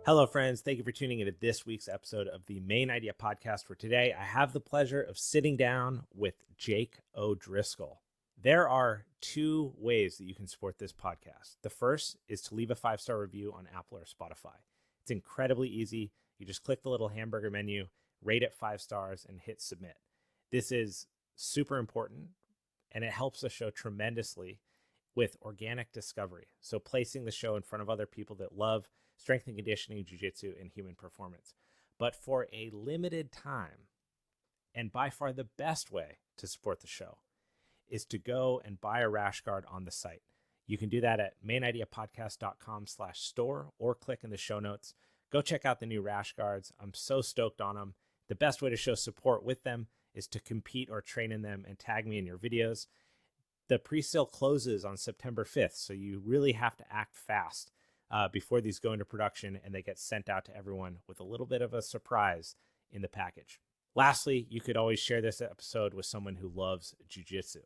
Hello, friends. Thank you for tuning into this week's episode of the Mayn Idea podcast. For today, I have the pleasure of sitting down with Jake O'Driscoll. There are two ways that you can support this podcast. The first is to leave a 5-star review on Apple or Spotify. It's incredibly easy. You just click the little hamburger menu, rate it 5 stars, and hit submit. This is super important, and it helps the show tremendously with organic discovery. So placing the show in front of other people that love strength and conditioning, jiu-jitsu, and human performance. But for a limited time, and by far the best way to support the show, is to go and buy a RASHGUARD on the site. You can do that at mainideapodcast.com/store or click in the show notes. Go check out the new RASHGUARDs. I'm so stoked on them. The best way to show support with them is to compete or train in them and tag me in your videos. The pre-sale closes on September 5th, so you really have to act fast before these go into production and they get sent out to everyone with a little bit of a surprise in the package. Lastly, you could always share this episode with someone who loves jiu-jitsu.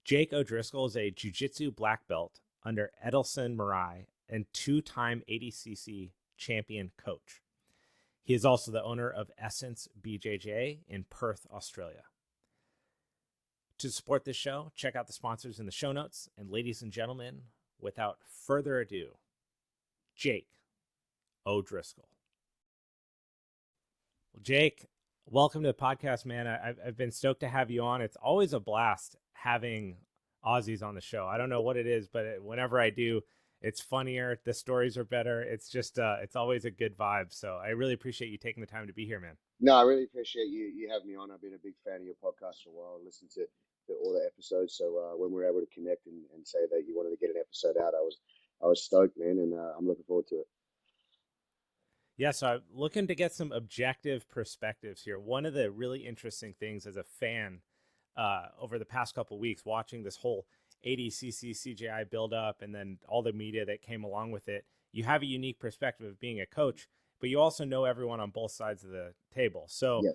Jake O'Driscoll is a jiu-jitsu black belt under Edilson Morais and 2-time ADCC champion coach. He is also the owner of Essence BJJ in Perth, Australia. To support this show, check out the sponsors in the show notes. And ladies and gentlemen, without further ado, Jake O'Driscoll. Well, Jake, welcome to the podcast, man. I've been stoked to have you on. It's always a blast having Aussies on the show. I don't know what it is, but whenever I do, it's funnier. The stories are better. It's just, it's always a good vibe. So I really appreciate you taking the time to be here, man. No, I really appreciate you having me on. I've been a big fan of your podcast for a while. I listened to all the episodes. So when we were able to connect and say that you wanted to get an episode out, I was stoked, man, and I'm looking forward to it. Yeah, so I'm looking to get some objective perspectives here. One of the really interesting things as a fan over the past couple of weeks, watching this whole ADCC, CJI build up, and then all the media that came along with it, you have a unique perspective of being a coach, but you also know everyone on both sides of the table. So Yeah.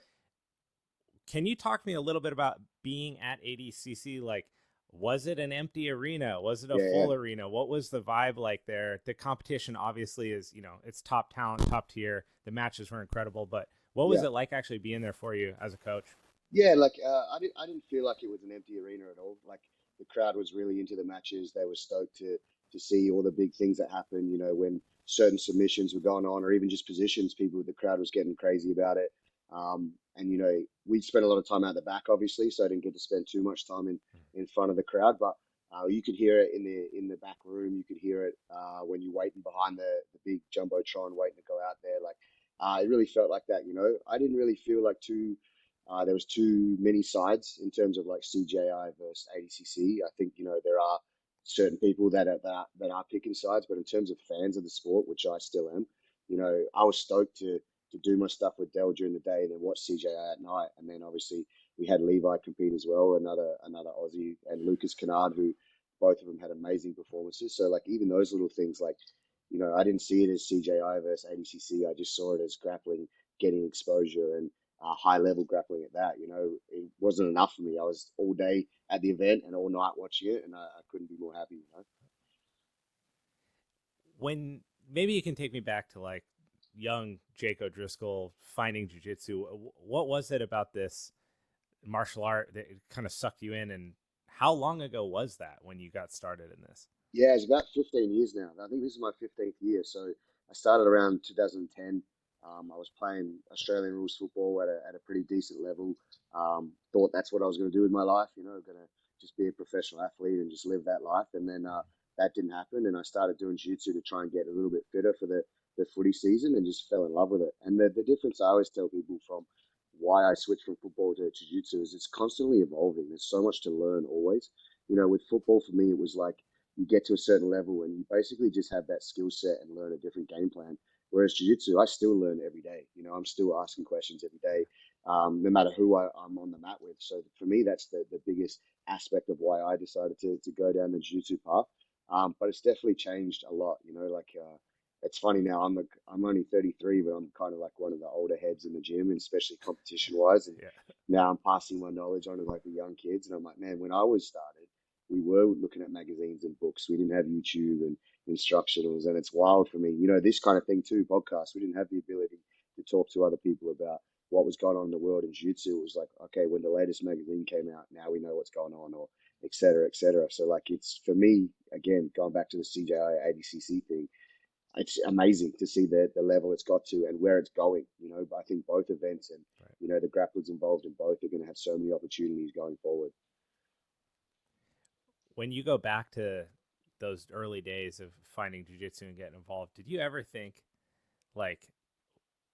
Can you talk to me a little bit about being at ADCC? Like, was it an empty arena? Was it a full arena? What was the vibe like there? The competition obviously is, it's top talent, top tier. The matches were incredible, but what was it like actually being there for you as a coach? Yeah, like I didn't feel like it was an empty arena at all. Like the crowd was really into the matches. They were stoked to see all the big things that happened. When certain submissions were going on, or even just positions, the crowd was getting crazy about it. And we spent a lot of time out the back, obviously, so I didn't get to spend too much time in front of the crowd. But you could hear it in the back room. You could hear it when you're waiting behind the big jumbotron, waiting to go out there. Like it really felt like that. I didn't really feel like there was too many sides in terms of like CJI versus ADCC. I think there are certain people that are picking sides, but in terms of fans of the sport, which I still am, I was stoked to do my stuff with Adele during the day and then watch CJI at night. And then obviously we had Levi compete as well, another Aussie, and Lucas Kennard, who both of them had amazing performances. So like even those little things, like, I didn't see it as CJI versus ADCC. I just saw it as grappling, getting exposure, and high level grappling at that. It wasn't enough for me. I was all day at the event and all night watching it, and I couldn't be more happy. When maybe you can take me back to like young Jake O'Driscoll finding jiu-jitsu. What was it about this martial art that kind of sucked you in, and how long ago was that when you got started in this? Yeah, it's about 15 years now. I think this is my 15th year. So I started around 2010. I was playing Australian rules football at a pretty decent level. Thought that's what I was going to do with my life, going to just be a professional athlete and just live that life. And then that didn't happen. And I started doing jiu-jitsu to try and get a little bit fitter for the footy season, and just fell in love with it. And the difference I always tell people from why I switched from football to jiu-jitsu is it's constantly evolving. There's so much to learn always. With football, for me, it was like you get to a certain level and you basically just have that skill set and learn a different game plan. Whereas jiu-jitsu, I still learn every day. I'm still asking questions every day, no matter who I'm on the mat with. So for me, that's the biggest aspect of why I decided to go down the jiu-jitsu path. But it's definitely changed a lot. It's funny now. I'm only 33, but I'm kind of like one of the older heads in the gym, and especially competition wise. And now I'm passing my knowledge on to like the young kids. And I'm like, man, when I was started, we were looking at magazines and books. We didn't have YouTube, and instructionals, and it's wild for me. You know, this kind of thing too, podcasts. We didn't have the ability to talk to other people about what was going on in the world in jiu-jitsu. It was like, okay, when the latest magazine came out, now we know what's going on, or et cetera, et cetera. So like, it's for me, again, going back to the CJI ADCC thing, it's amazing to see the level it's got to and where it's going. You know, I think both events and, Right. you know, the grapplers involved in both are going to have so many opportunities going forward. When you go back to those early days of finding jiu-jitsu and getting involved, did you ever think, like,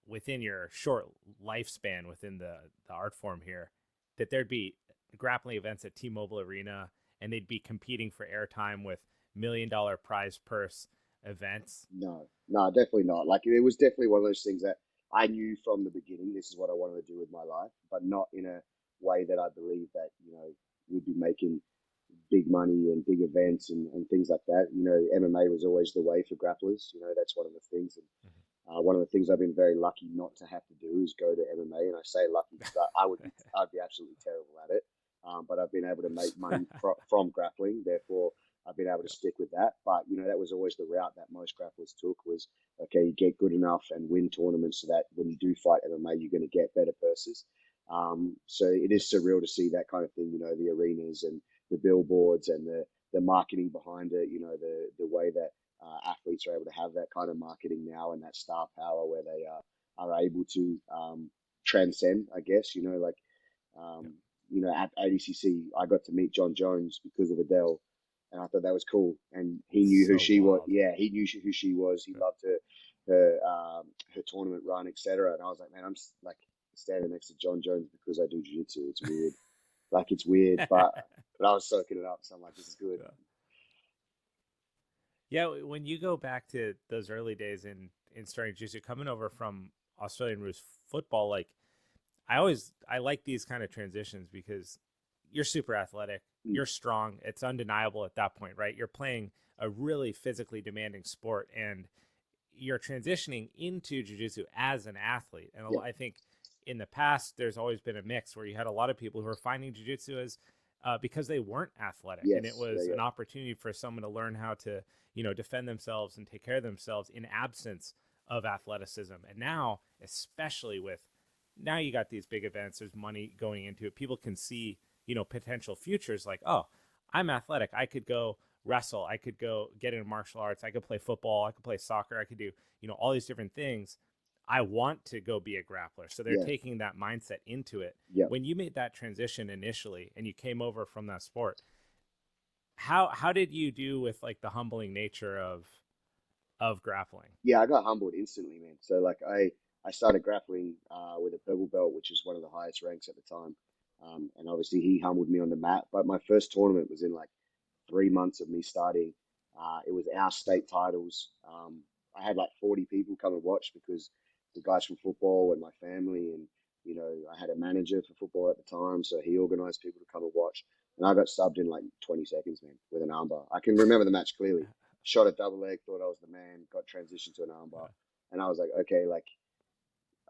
within your short lifespan within the art form here, that there'd be grappling events at T-Mobile Arena and they'd be competing for airtime with $1 million prize purse events? No, definitely not. Like, it was definitely one of those things that I knew from the beginning, this is what I wanted to do with my life, but not in a way that I believe that, you know, we'd be making big money and big events and things like that. You know, MMA was always the way for grapplers. You know, that's one of the things. And one of the things I've been very lucky not to have to do is go to MMA. And I say lucky because I'd be absolutely terrible at it. But I've been able to make money from grappling. Therefore, I've been able to stick with that. But, you know, that was always the route that most grapplers took was, okay, you get good enough and win tournaments so that when you do fight MMA, you're going to get better purses. So it is surreal to see that kind of thing, you know, the arenas and the billboards and the marketing behind it, you know, the way that athletes are able to have that kind of marketing now and that star power where they are able to transcend, I guess, you know, like, you know, at ADCC, I got to meet John Jones because of Adele. And I thought that was cool. And he knew who she was. Yeah, he knew who she was. He loved her tournament run, etc. And I was like, man, I'm like standing next to John Jones because I do jiu-jitsu. It's weird. Like, it's weird, but I was soaking it up. So I'm like, this is good. Yeah, when you go back to those early days in starting jiu-jitsu, coming over from Australian rules football, like, I like these kind of transitions because you're super athletic, you're strong. It's undeniable at that point, right? You're playing a really physically demanding sport and you're transitioning into jiu-jitsu as an athlete. And I think in the past, there's always been a mix where you had a lot of people who are finding jiu-jitsu as because they weren't athletic. And it was an opportunity for someone to learn how to, you know, defend themselves and take care of themselves in absence of athleticism. And now, especially with, now you got these big events, there's money going into it. People can see, you know, potential futures like, oh, I'm athletic. I could go wrestle. I could go get into martial arts. I could play football. I could play soccer. I could do, you know, all these different things. I want to go be a grappler. So they're taking that mindset into it. When you made that transition initially and you came over from that sport, how did you do with like the humbling nature of grappling? Yeah, I got humbled instantly, man. So like I started grappling with a purple belt, which is one of the highest ranks at the time. And obviously he humbled me on the mat. But my first tournament was in like 3 months of me starting. It was our state titles. I had like 40 people come and watch because the guys from football and my family, and, you know, I had a manager for football at the time, so he organized people to come and watch. And I got subbed in like 20 seconds, man, with an armbar. I can remember the match clearly. Shot a double leg, thought I was the man, got transitioned to an armbar. And I was like, okay, like,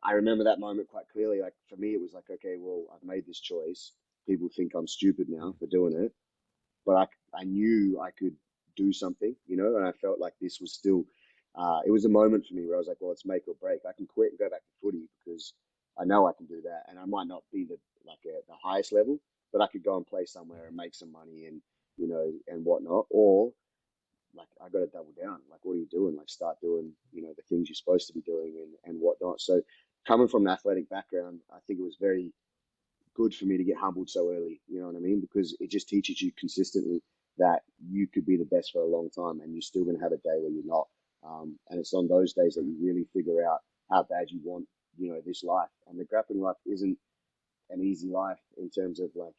I remember that moment quite clearly. Like, for me, it was like, okay, well, I've made this choice. People think I'm stupid now for doing it, but I knew I could do something, you know, and I felt like this was still, it was a moment for me where I was like, well, it's make or break. I can quit and go back to footy because I know I can do that. And I might not be the highest level, but I could go and play somewhere and make some money and, you know, and whatnot. Or like, I got to double down. Like, what are you doing? Like, start doing, you know, the things you're supposed to be doing and whatnot. So coming from an athletic background, I think it was very good for me to get humbled so early. You know what I mean? Because it just teaches you consistently that you could be the best for a long time and you're still going to have a day where you're not. And it's on those days that you really figure out how bad you want, you know, this life. And the grappling life isn't an easy life in terms of like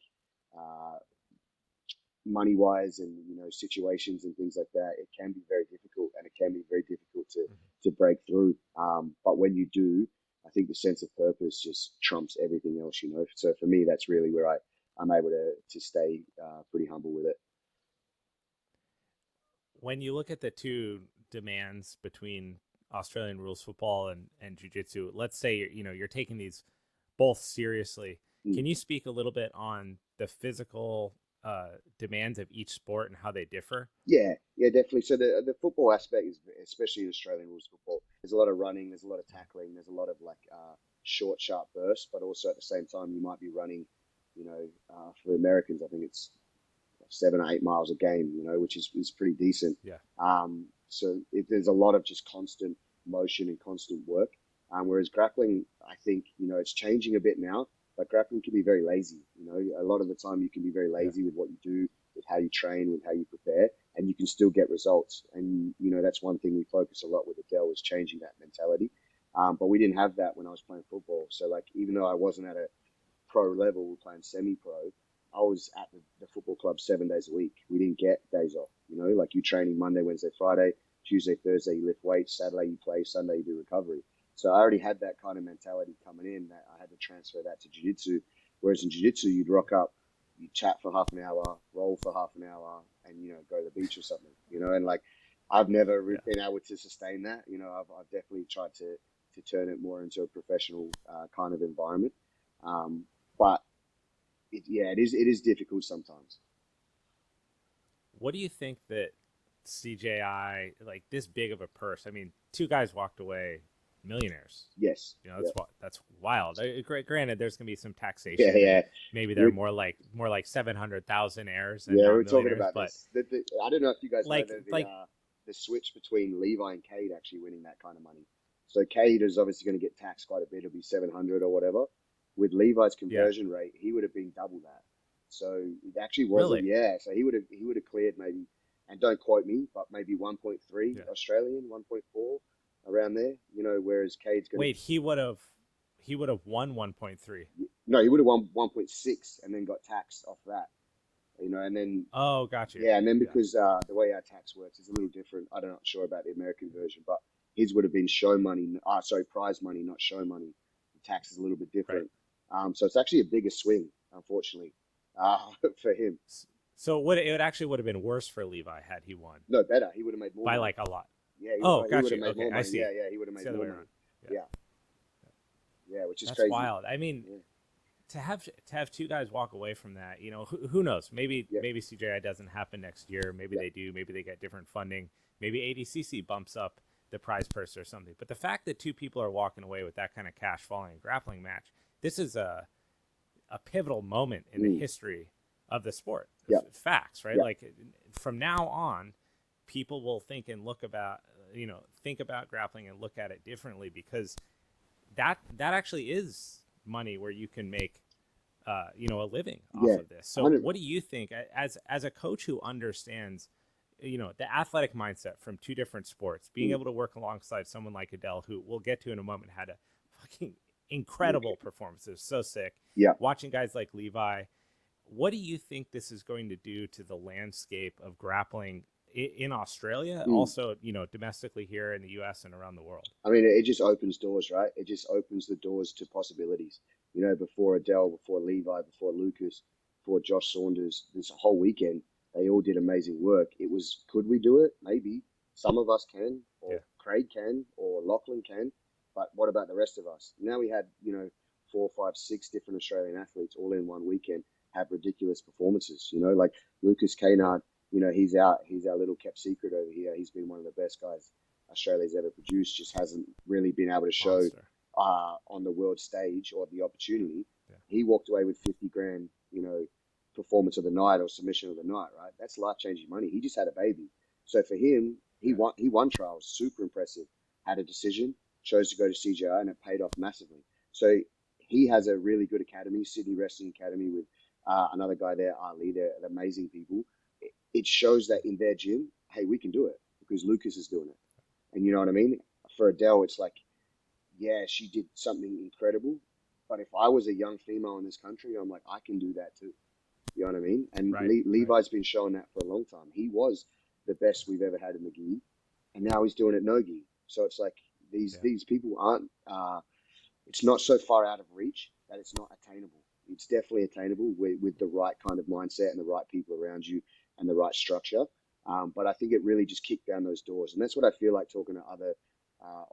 money wise and, you know, situations and things like that. It can be very difficult and it can be very difficult to break through. But when you do, I think the sense of purpose just trumps everything else, you know. So for me, that's really where I'm able to stay pretty humble with it. When you look at the two demands between Australian rules football and jiu-jitsu, let's say you're taking these both seriously. Can you speak a little bit on the physical demands of each sport and how they differ? Yeah, yeah, definitely. So the football aspect is, especially in Australian rules football, there's a lot of running, there's a lot of tackling, there's a lot of like short, sharp bursts, but also at the same time you might be running, for Americans, I think it's 7 or 8 miles a game, which is pretty decent. Yeah. So there's a lot of just constant motion and constant work. Whereas grappling, I think, it's changing a bit now, but grappling can be very lazy. A lot of the time you can be very lazy with what you do, with how you train, with how you prepare, and you can still get results. And, that's one thing we focus a lot with Adele, is changing that mentality. But we didn't have that when I was playing football. So like, even though I wasn't at a pro level, playing semi-pro, I was at the football club 7 days a week. We didn't get days off, like you training Monday, Wednesday, Friday, Tuesday, Thursday, you lift weights, Saturday you play, Sunday you do recovery. So I already had that kind of mentality coming in, that I had to transfer that to jiu-jitsu. Whereas in jiu-jitsu, you'd rock up, you chat for half an hour, roll for half an hour, and, go to the beach or something, and like, I've never been able to sustain that. I've definitely tried to turn it more into a professional kind of environment. But it is difficult sometimes. What do you think that CJI, like this big of a purse? I mean, two guys walked away millionaires. Yes. That's wild. Granted, there's gonna be some taxation. Yeah. Maybe they're more like 700,000 heirs. And we're talking about but this. I don't know if you guys like know the switch between Levi and Cade actually winning that kind of money. So Cade is obviously going to get taxed quite a bit. It'll be 700 or whatever. With Levi's conversion rate, he would have been double that. So it actually wasn't. Really? Yeah. So he would have cleared maybe, and don't quote me, but maybe 1.3 Australian, 1.4 around there. Whereas Cade's going. Wait, he would have won 1.3. No, he would have won 1.6 and then got taxed off that. And then. Oh, gotcha. Yeah, and then because the way our tax works is a little different. I'm not sure about the American version, but his would have been show money. Prize money, not show money. The tax is a little bit different. Right. So it's actually a bigger swing, unfortunately, for him. So it actually would have been worse for Levi had he won. No, better. He would have made more by money. Like a lot. Yeah. He would have made okay, more money. I see. Yeah, he would have made more money. Yeah, which is That's crazy. Wild. I mean, to have two guys walk away from that, who knows? Maybe CJI doesn't happen next year. Maybe they do. Maybe they get different funding. Maybe ADCC bumps up the prize purse or something. But the fact that two people are walking away with that kind of cash following a grappling match, this is a pivotal moment in the history of the sport. Facts, right? Like from now on, people will think about grappling and look at it differently, because that actually is money where you can make a living off of this. So 100. What do you think, as a coach who understands the athletic mindset from two different sports, being able to work alongside someone like Adele, who we'll get to in a moment, had a fucking incredible performance. It was so sick. Watching guys like Levi, what do you think this is going to do to the landscape of grappling in Australia, also, domestically here in the US and around the world? I mean, it just opens doors, right? It just opens the doors to possibilities. Before Adele, before Levi, before Lucas, before Josh Saunders, this whole weekend, they all did amazing work. It was, could we do it? Maybe. Some of us can, or Craig can, or Lachlan can. But what about the rest of us? Now we had, 4, 5, 6 different Australian athletes all in one weekend have ridiculous performances. Like Lucas Cainard, he's our little kept secret over here. He's been one of the best guys Australia's ever produced. Just hasn't really been able to show on the world stage, or the opportunity. He walked away with 50 grand, performance of the night or submission of the night, right? That's life-changing money. He just had a baby. So for him, he won trials, super impressive, had a decision, chose to go to CJI, and it paid off massively. So he has a really good academy, Sydney Wrestling Academy, with another guy there, Ali. They're amazing people. It shows that in their gym, hey, we can do it, because Lucas is doing it. And you know what I mean? For Adele, it's like, yeah, she did something incredible. But if I was a young female in this country, I'm like, I can do that too. You know what I mean? And Levi's been showing that for a long time. He was the best we've ever had in the gi, and now he's doing it no gi. So it's like these people aren't. It's not so far out of reach that it's not attainable. It's definitely attainable with the right kind of mindset and the right people around you and the right structure. But I think it really just kicked down those doors, and that's what I feel like talking to other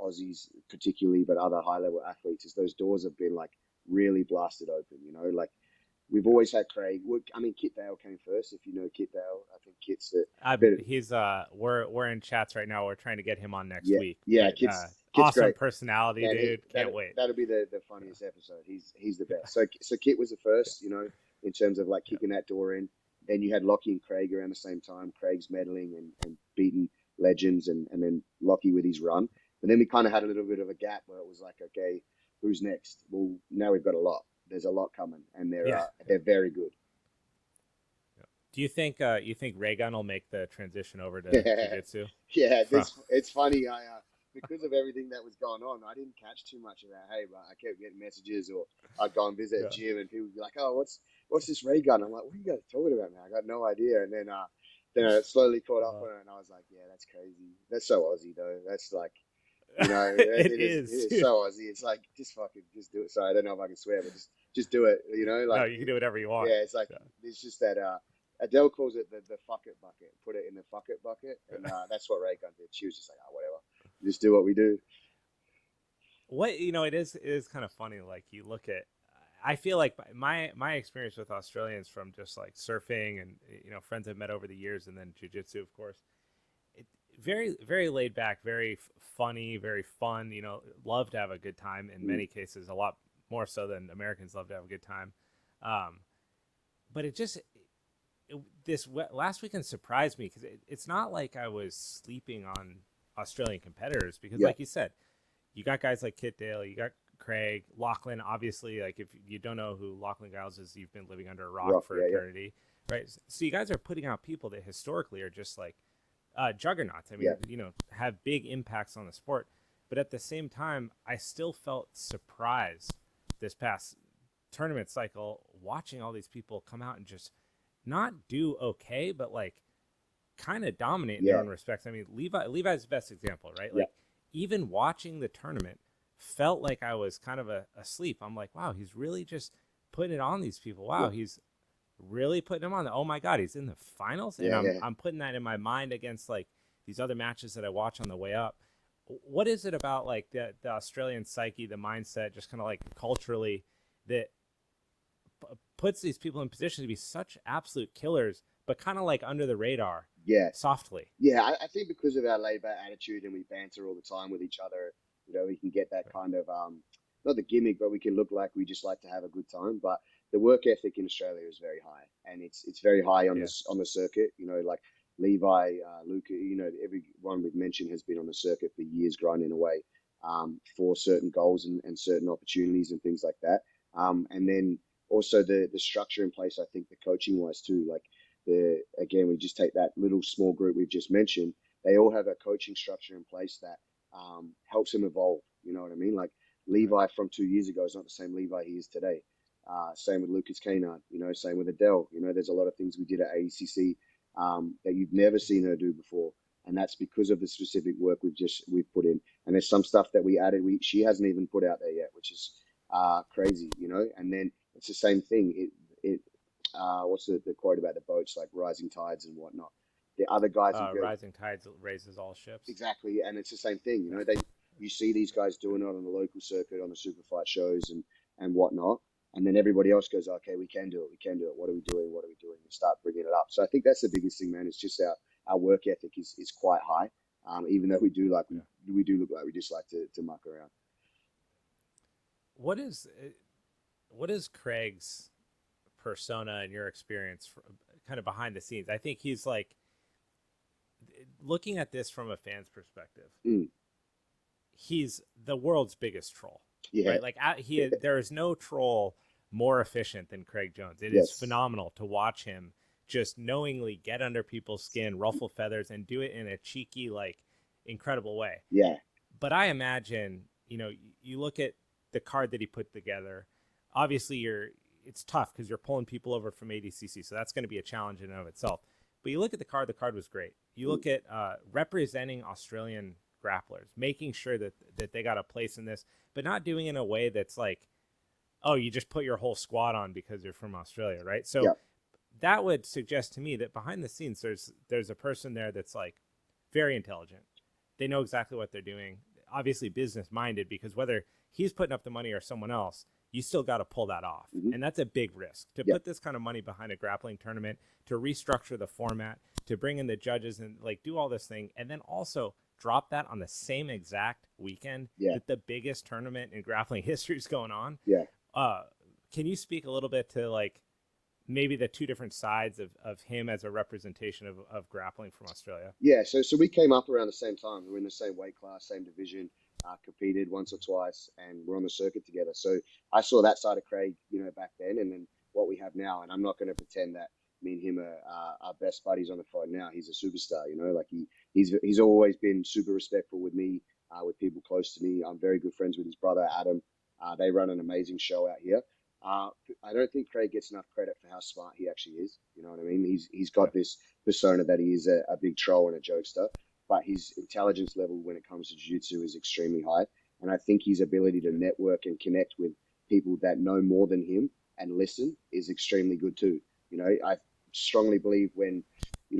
Aussies, particularly, but other high level athletes, is those doors have been like really blasted open. Like we've always had Craig. I mean, Kit Dale came first. If you know Kit Dale, I think Kit's a bit. He's we're in chats right now. We're trying to get him on next Yeah, week. yeah. But, Kit's awesome great. personality, Man, dude. Can't wait. That'll be the funniest episode. He's the best. So Kit was the first, in terms of like kicking that door in. Then you had Lockie and Craig around the same time. Craig's medaling and beating legends, and then Lockie with his run. But then we kind of had a little bit of a gap where it was like, okay, who's next? Well, now we've got a lot. There's a lot coming, and they're very good. Do you think Raygun will make the transition over to Jiu-Jitsu? Yeah, it's funny. Because of everything that was going on, I didn't catch too much of that. Hey, but I kept getting messages, or I'd go and visit a gym, and people would be like, "Oh, what's this ray gun?" I'm like, "What are you guys talking about, man? I got no idea." And then I slowly caught up on it, and I was like, "Yeah, that's crazy. That's so Aussie, though. That's like, it is so Aussie. It's like just do it." Sorry, I don't know if I can swear, but just do it. Like, no, you can do whatever you want. Yeah, it's like it's just that. Adele calls it the fuck it bucket. Put it in the fuck it bucket, and that's what Ray Gun did. She was just like, "Oh, whatever. Just do what we do." What it is kind of funny. Like you look at, I feel like my experience with Australians from just like surfing and friends I've met over the years, and then jiu-jitsu, of course, very very laid back, very funny, very fun. Love to have a good time in many cases, a lot more so than Americans love to have a good time. But this last weekend surprised me because it's not like I was sleeping on Australian competitors, because like you said, you got guys like Kit Dale, you got Craig, Lachlan. Obviously, like if you don't know who Lachlan Giles is, you've been living under a rock for eternity, right? So you guys are putting out people that historically are just like juggernauts. I mean, have big impacts on the sport. But at the same time, I still felt surprised this past tournament cycle watching all these people come out and just not do okay, but like kind of dominate in their own respects. I mean, Levi's the best example, right? Like even watching the tournament felt like I was kind of asleep. I'm like, wow, he's really just putting it on these people. Wow, he's really putting them on. Oh my God, he's in the finals. And I'm putting that in my mind against like these other matches that I watch on the way up. What is it about like the Australian psyche, the mindset, just kind of like culturally, that puts these people in position to be such absolute killers, but kind of like under the radar, softly? I think because of our laid back attitude, and we banter all the time with each other, we can get that kind of not the gimmick, but we can look like we just like to have a good time. But the work ethic in Australia is very high, and it's very high on the circuit. Like Levi, Luca, everyone we've mentioned has been on the circuit for years, grinding away for certain goals and certain opportunities and things like that. And then also the structure in place, I think the coaching wise too, like again, we just take that little small group we've just mentioned, they all have a coaching structure in place that helps them evolve. You know what I mean? Like Levi from 2 years ago is not the same Levi he is today. Same with Lucas Cainard, same with Adele. There's a lot of things we did at ADCC that you've never seen her do before. And that's because of the specific work we've put in. And there's some stuff that we added, she hasn't even put out there yet, which is crazy, and then it's the same thing. What's the quote about the boats, like rising tides and whatnot? The other guys, rising tides raises all ships. Exactly, and it's the same thing. You see these guys doing it on the local circuit, on the super fight shows and whatnot, and then everybody else goes, okay, we can do it. What are we doing? And start bringing it up. So I think that's the biggest thing, man. It's just our work ethic is quite high, even though we do look like we just like to muck around. What is Craig's persona in your experience, kind of behind the scenes? I think he's like, looking at this from a fan's perspective, he's the world's biggest troll. Right? Like there is no troll more efficient than Craig Jones. It is phenomenal to watch him just knowingly get under people's skin, ruffle feathers, and do it in a cheeky, like incredible way. Yeah. But I imagine, you look at the card that he put together. Obviously, it's tough because you're pulling people over from ADCC, so that's going to be a challenge in and of itself. But you look at the card was great. You look at representing Australian grapplers, making sure that they got a place in this, but not doing it in a way that's like, oh, you just put your whole squad on because you're from Australia, right? So that would suggest to me that behind the scenes, there's a person there that's like very intelligent. They know exactly what they're doing. Obviously business minded, because whether he's putting up the money or someone else, you still got to pull that off. Mm-hmm. And that's a big risk to Yep. put this kind of money behind a grappling tournament, to restructure the format, to bring in the judges and like do all this thing. And then also drop that on the same exact weekend Yeah. that the biggest tournament in grappling history is going on. Yeah. Can you speak a little bit to like maybe the two different sides of him as a representation of grappling from Australia? Yeah, so we came up around the same time. We were in the same weight class, same division, competed once or twice, and we're on the circuit together. So I saw that side of Craig, back then, and then what we have now. And I'm not going to pretend that me and him are best buddies on the fight now. He's a superstar, like he's always been super respectful with me, with people close to me. I'm very good friends with his brother Adam. They run an amazing show out here. I don't think Craig gets enough credit for how smart he actually is. You know what I mean? He's got this persona that he is a big troll and a jokester, but his intelligence level when it comes to jiu-jitsu is extremely high. And I think his ability to network and connect with people that know more than him and listen is extremely good too. I strongly believe when,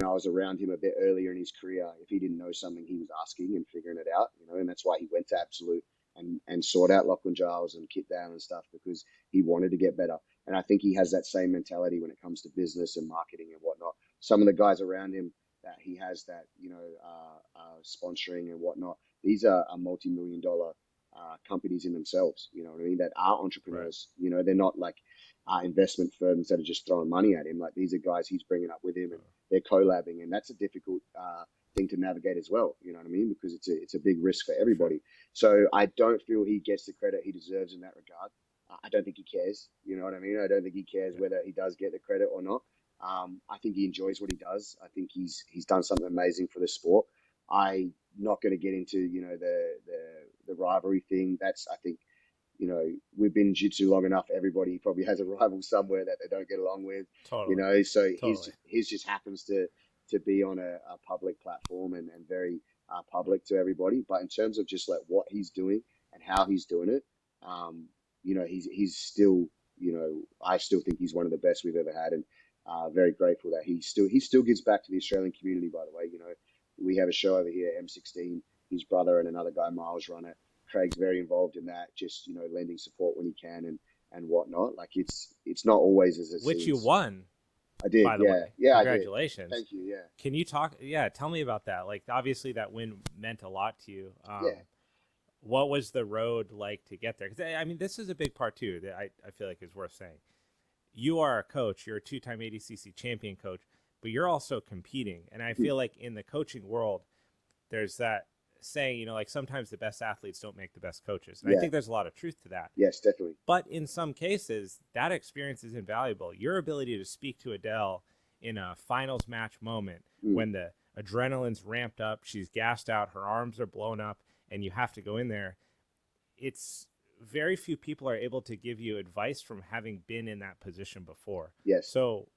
I was around him a bit earlier in his career, if he didn't know something, he was asking and figuring it out, and that's why he went to Absolute and sought out Lachlan Giles and Kit Dale and stuff, because he wanted to get better. And I think he has that same mentality when it comes to business and marketing and whatnot. Some of the guys around him that he has that, sponsoring and whatnot, these are multi-million-dollar companies in themselves, you know what I mean, that are entrepreneurs. Right. They're not like investment firms that are just throwing money at him. Like, these are guys he's bringing up with him, and they're collabing, and that's a difficult thing to navigate as well, you know what I mean, because it's a big risk for everybody. So I don't feel he gets the credit he deserves in that regard. I don't think he cares, you know what I mean? I don't think he cares whether he does get the credit or not. I think he enjoys what he does. I think he's done something amazing for the sport. I'm not going to get into the rivalry thing. That's, I think, we've been in jiu-jitsu long enough. Everybody probably has a rival somewhere that they don't get along with. Totally. So totally. his just happens to be on a public platform and very public to everybody. But in terms of just like what he's doing and how he's doing it, he's still, I still think he's one of the best we've ever had, and very grateful that he still gives back to the Australian community. By the way, we have a show over here, M16. His brother and another guy, Miles, run it. Craig's very involved in that, just lending support when he can and whatnot. Like, it's not always as it which seems. You won. I did, by the way. Yeah, congratulations. I did. Thank you. Yeah. Can you talk? Yeah, tell me about that. Like, obviously that win meant a lot to you. What was the road like to get there? Because I mean, this is a big part too that I feel like is worth saying. You are a coach. You're a 2-time ADCC champion coach, but you're also competing. And I feel like in the coaching world, there's that saying, like, sometimes the best athletes don't make the best coaches. And I think there's a lot of truth to that. Yes, definitely. But in some cases, that experience is invaluable. Your ability to speak to Adele in a finals match moment when the adrenaline's ramped up, she's gassed out, her arms are blown up, and you have to go in there. It's very few people are able to give you advice from having been in that position before. Yes. So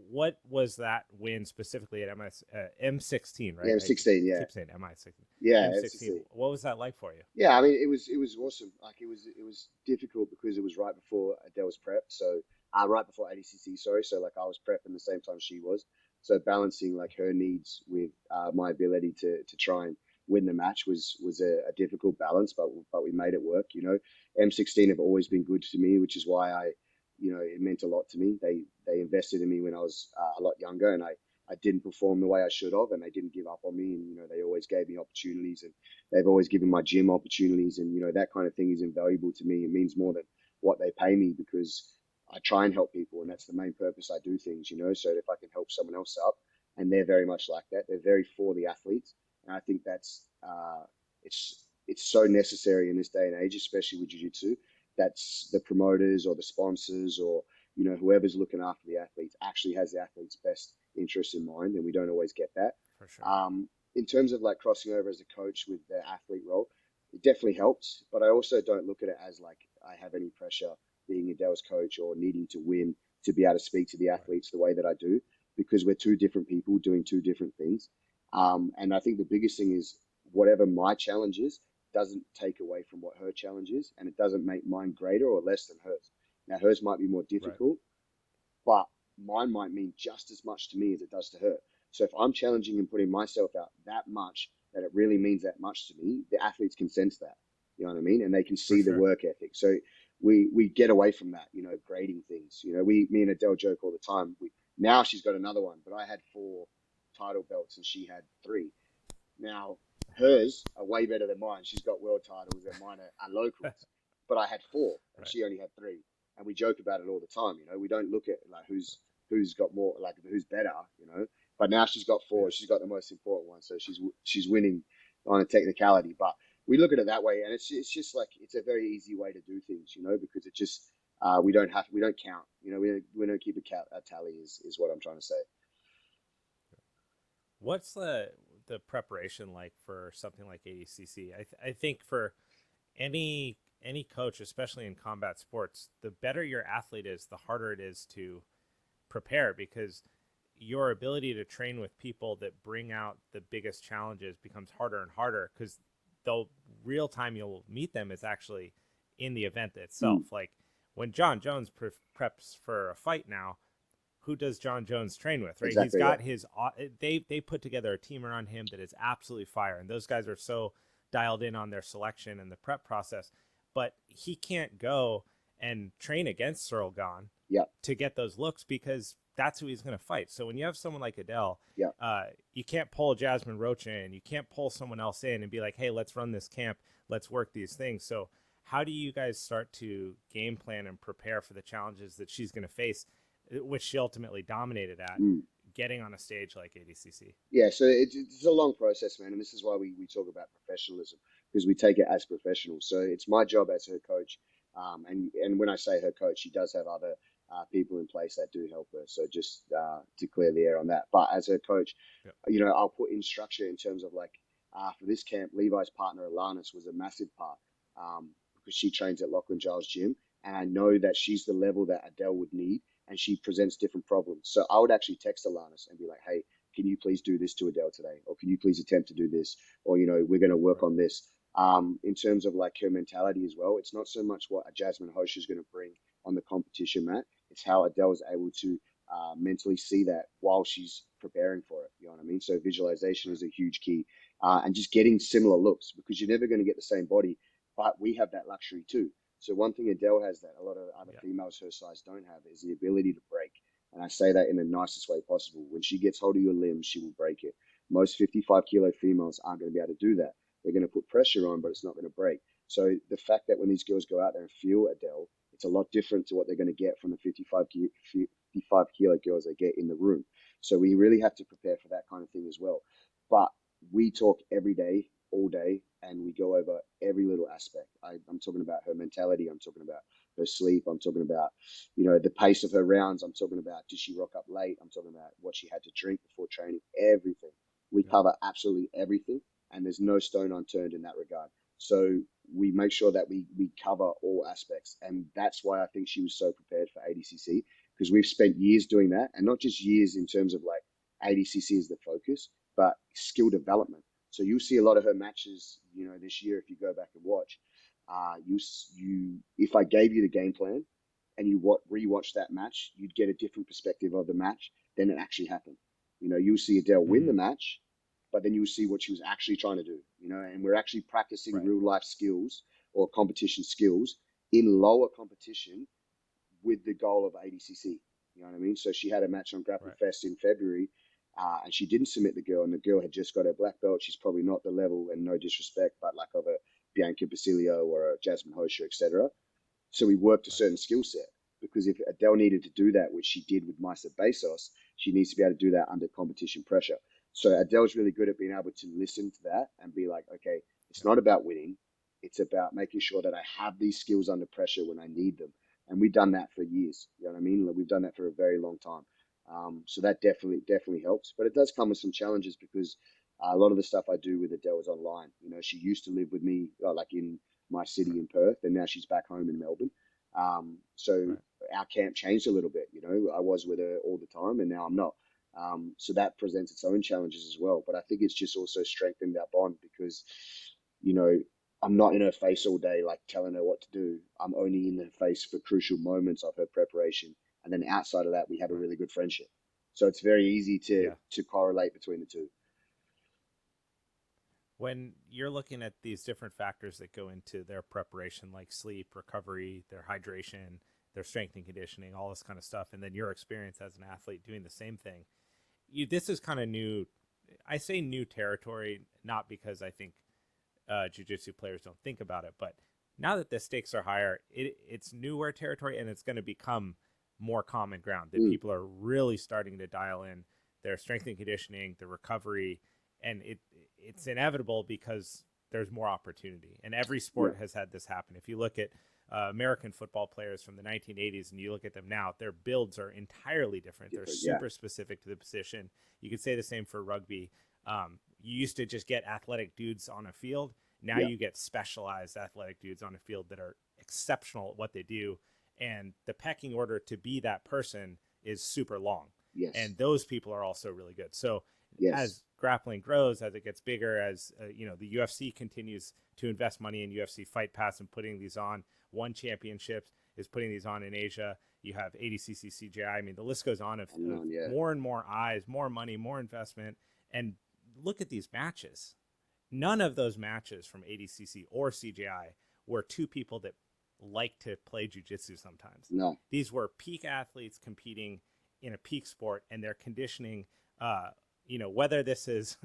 what was that win specifically at M16, right? Yeah, M16, yeah. I keep saying MI16. Yeah, M16. What was that like for you? Yeah, I mean, it was awesome. Like, it was difficult because it was right before Adele's prep. So right before ADCC, sorry. So like, I was prepping the same time she was. So balancing like her needs with my ability to try and win the match was a difficult balance, but we made it work. M16 have always been good to me, which is why it meant a lot to me. They invested in me when I was a lot younger, and I didn't perform the way I should have, and they didn't give up on me. And they always gave me opportunities, and they've always given my gym opportunities, and that kind of thing is invaluable to me. It means more than what they pay me, because I try and help people, and that's the main purpose I do things. So if I can help someone else up, and they're very much like that. They're very for the athletes, and I think that's it's so necessary in this day and age, especially with jiu-jitsu. That's the promoters or the sponsors or whoever's looking after the athletes actually has the athlete's best interest in mind, and we don't always get that. For sure. In terms of like crossing over as a coach with the athlete role, it definitely helps, but I also don't look at it as like I have any pressure being Adele's coach or needing to win to be able to speak to the athletes the way that I do, because we're two different people doing two different things. And I think the biggest thing is whatever my challenge is doesn't take away from what her challenge is, and it doesn't make mine greater or less than hers. Now, hers might be more difficult, but mine might mean just as much to me as it does to her. So if I'm challenging and putting myself out that much, that it really means that much to me, the athletes can sense that. You know what I mean? And they can For see the sure. work ethic. So we get away from that, grading things. Me and Adele joke all the time. Now she's got another one, but I had 4 title belts and she had 3. Now, hers are way better than mine. She's got world titles and mine are locals. But I had 4 and Right. she only had 3. And we joke about it all the time. We don't look at like who's got more, like who's better. But now she's got 4. Yeah. She's got the most important one. So she's winning on a technicality. But we look at it that way. And it's just like, it's a very easy way to do things, because it just, we don't count, we don't keep a tally is what I'm trying to say. What's the preparation like for something like ADCC? I think for any coach, especially in combat sports, the better your athlete is, the harder it is to prepare, because your ability to train with people that bring out the biggest challenges becomes harder and harder, because the real time you'll meet them is actually in the event itself. Like when John Jones preps for a fight now, who does John Jones train with, right? He's Exactly. got his they put together a team around him that is absolutely fire, and those guys are so dialed in on their selection and the prep process. But he can't go and train against Cyril Gahn Yeah. to get those looks, because that's who he's going to fight. So when you have someone like Adele, Yeah. You can't pull Jasmine Rocha in, you can't pull someone else in and be like, hey, let's run this camp, let's work these things. So how do you guys start to game plan and prepare for the challenges that she's going to face, which she ultimately dominated at, getting on a stage like ADCC? Yeah, so it's a long process, man, and this is why we talk about professionalism, because we take it as professionals. So it's my job as her coach, and when I say her coach, she does have other people in place that do help her. So just to clear the air on that, but as her coach, Yep. I'll put in structure in terms of like for this camp, Levi's partner Alanis was a massive part because she trains at Lachlan Giles Gym, and I know that she's the level that Adele would need, and she presents different problems. So I would actually text Alanis and be like, hey, can you please do this to Adele today? Or can you please attempt to do this? Or, we're going to work on this. In terms of like her mentality as well, it's not so much what a Jasmine Hosh is going to bring on the competition mat. It's how Adele is able to mentally see that while she's preparing for it. You know what I mean? So visualization is a huge key. And just getting similar looks, because you're never going to get the same body, but we have that luxury too. So one thing Adele has that a lot of other females her size don't have is the ability to break. And I say that in the nicest way possible. When she gets hold of your limbs, she will break it. Most 55-kilo females aren't going to be able to do that. They're going to put pressure on, but it's not going to break. So the fact that when these girls go out there and feel Adele, it's a lot different to what they're going to get from the 55 kilo girls they get in the room. So we really have to prepare for that kind of thing as well. But we talk every day, all day, and we go over every little aspect. I'm talking about her mentality. I'm talking about her sleep. I'm talking about, the pace of her rounds. I'm talking about, did she rock up late? I'm talking about what she had to drink before training, everything. We cover absolutely everything, and there's no stone unturned in that regard. So we make sure that we cover all aspects. And that's why I think she was so prepared for ADCC, because we've spent years doing that, and not just years in terms of like ADCC is the focus, but skill development. So you'll see a lot of her matches, this year, if you go back and watch, if I gave you the game plan and you rewatch that match, you'd get a different perspective of the match than it actually happened. You'll see Adele win the match, but then you'll see what she was actually trying to do, and we're actually practicing real life skills or competition skills in lower competition with the goal of ADCC. You know what I mean? So she had a match on Grapple Fest in February, and she didn't submit the girl, and the girl had just got her black belt. She's probably not the level, and no disrespect, but like of a Bianca Basilio or a Jasmine Hosher, etc. So we worked a certain skill set, because if Adele needed to do that, which she did with Maisa Bezos, she needs to be able to do that under competition pressure. So Adele's really good at being able to listen to that and be like, okay, it's not about winning. It's about making sure that I have these skills under pressure when I need them. And we've done that for years. You know what I mean? We've done that for a very long time. So that definitely helps. But it does come with some challenges, because a lot of the stuff I do with Adele is online. She used to live with me, like in my city in Perth, and now she's back home in Melbourne. So our camp changed a little bit. I was with her all the time, and now I'm not. So that presents its own challenges as well. But I think it's just also strengthened our bond, because, I'm not in her face all day, like telling her what to do. I'm only in her face for crucial moments of her preparation. And then outside of that, we have a really good friendship. So it's very easy to correlate between the two. When you're looking at these different factors that go into their preparation, like sleep, recovery, their hydration, their strength and conditioning, all this kind of stuff, and then your experience as an athlete doing the same thing, this is kind of new. I say new territory, not because I think jiu-jitsu players don't think about it, but now that the stakes are higher, it's newer territory, and it's going to become more common ground that people are really starting to dial in their strength and conditioning, the recovery, and it's inevitable because there's more opportunity. And every sport has had this happen. If you look at American football players from the 1980s and you look at them now, their builds are entirely different. They're super specific to the position. You could say the same for rugby. You used to just get athletic dudes on a field. Now you get specialized athletic dudes on a field that are exceptional at what they do. And the pecking order to be that person is super long. Yes. And those people are also really good. So as grappling grows, as it gets bigger, as the UFC continues to invest money in UFC Fight Pass and putting these on, One Championships is putting these on in Asia. You have ADCC, CJI. I mean, the list goes on of more and more eyes, more money, more investment. And look at these matches. None of those matches from ADCC or CJI were two people that like to play jiu-jitsu sometimes. No. These were peak athletes competing in a peak sport, and their conditioning, whether this is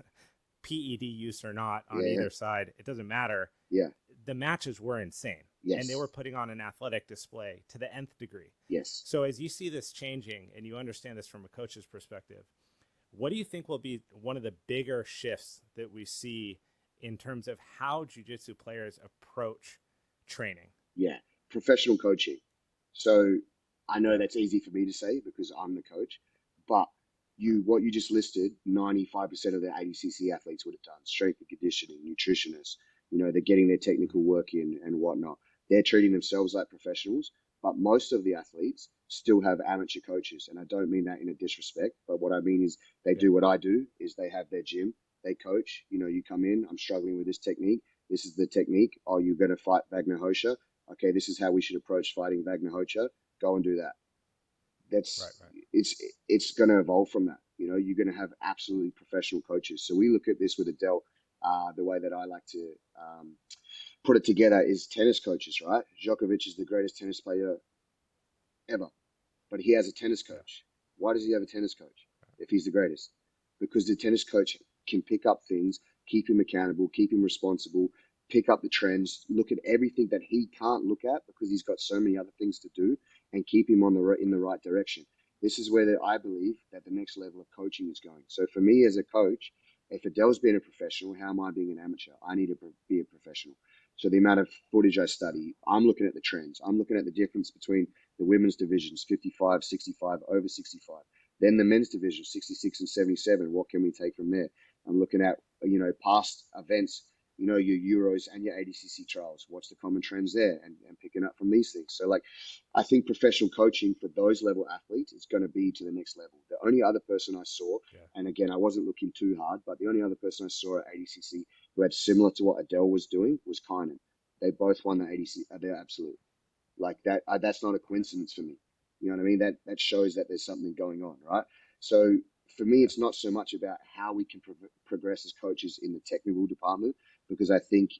PED use or not on either side, it doesn't matter. Yeah. The matches were insane. Yes. And they were putting on an athletic display to the nth degree. Yes. So as you see this changing and you understand this from a coach's perspective, what do you think will be one of the bigger shifts that we see in terms of how jiu-jitsu players approach training? Yeah, professional coaching. So I know that's easy for me to say because I'm the coach, but what you just listed, 95% of the ADCC athletes would have done strength and conditioning, nutritionists, they're getting their technical work in and whatnot. They're treating themselves like professionals, but most of the athletes still have amateur coaches. And I don't mean that in a disrespect, but what I mean is they do what I do, is they have their gym, they coach, you come in, I'm struggling with this technique. This is the technique. Oh, you're going to fight Wagner Hosha. Okay, this is how we should approach fighting Wagner Hosha. Go and do that. That's right. It's going to evolve from that. You're going to have absolutely professional coaches. So we look at this with Adele. The way that I like to put it together is tennis coaches, right? Djokovic is the greatest tennis player ever, but he has a tennis coach. Why does he have a tennis coach if he's the greatest? Because the tennis coach can pick up things, keep him accountable, keep him responsible, pick up the trends, look at everything that he can't look at because he's got so many other things to do, and keep him in the right direction. This is where I believe that the next level of coaching is going. So for me as a coach, if Adele's being a professional, how am I being an amateur? I need to be a professional. So the amount of footage I study, I'm looking at the trends. I'm looking at the difference between the women's divisions, 55, 65, over 65. Then the men's division, 66 and 77. What can we take from there? I'm looking at, past events, your Euros and your ADCC trials. What's the common trends there? And picking up from these things. So, I think professional coaching for those level athletes is going to be to the next level. The only other person I saw, and again, I wasn't looking too hard, but the only other person I saw at ADCC who had similar to what Adele was doing was Kynan. They both won the ADCC. They're absolute. That. That's not a coincidence for me. You know what I mean? That shows that there's something going on, right? So for me, it's not so much about how we can progress as coaches in the technical department, because I think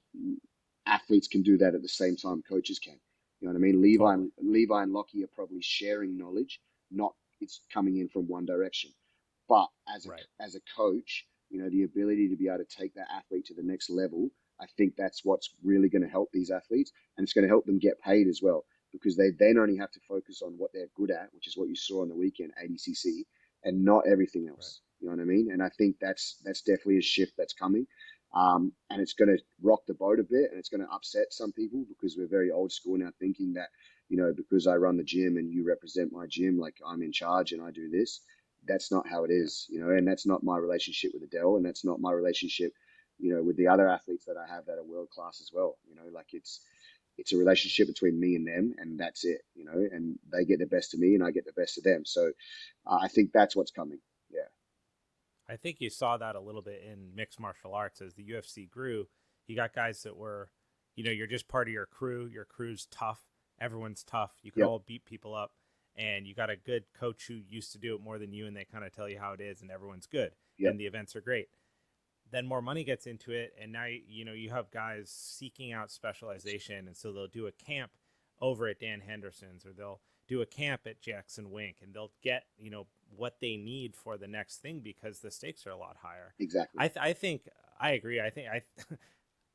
athletes can do that at the same time coaches can. You know what I mean? Levi and Lockie are probably sharing knowledge, not it's coming in from one direction. But as a coach, the ability to be able to take that athlete to the next level, I think that's what's really going to help these athletes, and it's going to help them get paid as well, because they then only have to focus on what they're good at, which is what you saw on the weekend, ADCC, and not everything else. Right. You know what I mean? And I think that's definitely a shift that's coming. And it's going to rock the boat a bit, and it's going to upset some people because we're very old school now, thinking that, because I run the gym and you represent my gym, like I'm in charge and I do this. That's not how it is, and that's not my relationship with Adele, and that's not my relationship, with the other athletes that I have that are world class as well. It's a relationship between me and them, and that's it, and they get the best of me and I get the best of them. So I think that's what's coming. Yeah. I think you saw that a little bit in mixed martial arts as the UFC grew. You got guys that were, you're just part of your crew. Your crew's tough. Everyone's tough. You can all beat people up, and you got a good coach who used to do it more than you, and they kind of tell you how it is, and everyone's good. And the events are great. then more money gets into it, and now you have guys seeking out specialization, and so they'll do a camp over at Dan Henderson's, or they'll do a camp at Jackson Wink, and they'll get what they need for the next thing because the stakes are a lot higher. Exactly. I think I agree. I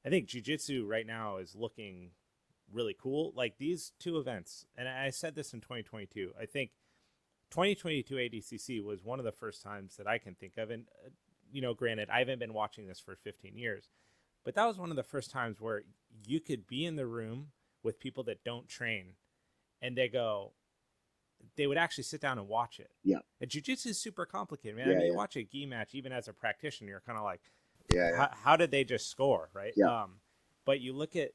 think jiu-jitsu right now is looking really cool. Like these two events, and I said this in 2022. I think 2022 ADCC was one of the first times that I can think of, and granted, I haven't been watching this for 15 years, but that was one of the first times where you could be in the room with people that don't train, and they would actually sit down and watch it. Yeah. And jiu-jitsu is super complicated, man. Yeah, you watch a gi match, even as a practitioner, you're kind of like, yeah. How did they just score, right? Yeah. But you look at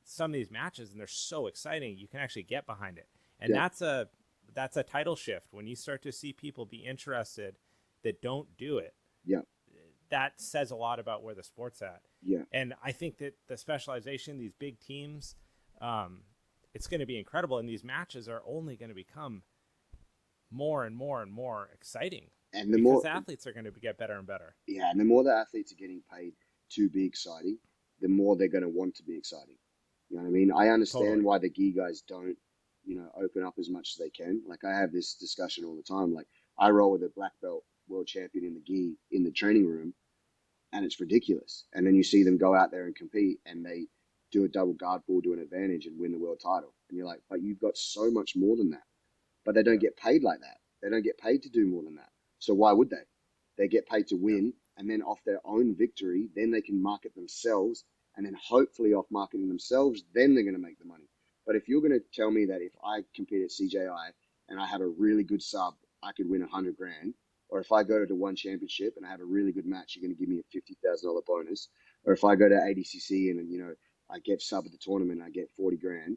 some of these matches, and they're so exciting, you can actually get behind it. And that's a title shift when you start to see people be interested that don't do it. Yeah. That says a lot about where the sport's at. Yeah. And I think that the specialization, these big teams, it's going to be incredible. And these matches are only going to become more and more and more exciting. And because athletes are going to get better and better. Yeah. And the more the athletes are getting paid to be exciting, the more they're going to want to be exciting. You know what I mean? I understand why the gi guys don't, open up as much as they can. Like I have this discussion all the time. Like I roll with a black belt world champion in the gi in the training room, and it's ridiculous. And then you see them go out there and compete, and they do a double guard pull, do an advantage, and win the world title. And you're like, but you've got so much more than that. But they don't get paid like that. They don't get paid to do more than that. So why would they? They get paid to win, and then off their own victory, then they can market themselves, and then hopefully off marketing themselves, then they're going to make the money. But if you're going to tell me that if I compete at CJI and I have a really good sub, I could win 100 grand, or if I go to one championship and I have a really good match, you're going to give me a $50,000 bonus, or if I go to ADCC and I get sub at the tournament and I get 40 grand,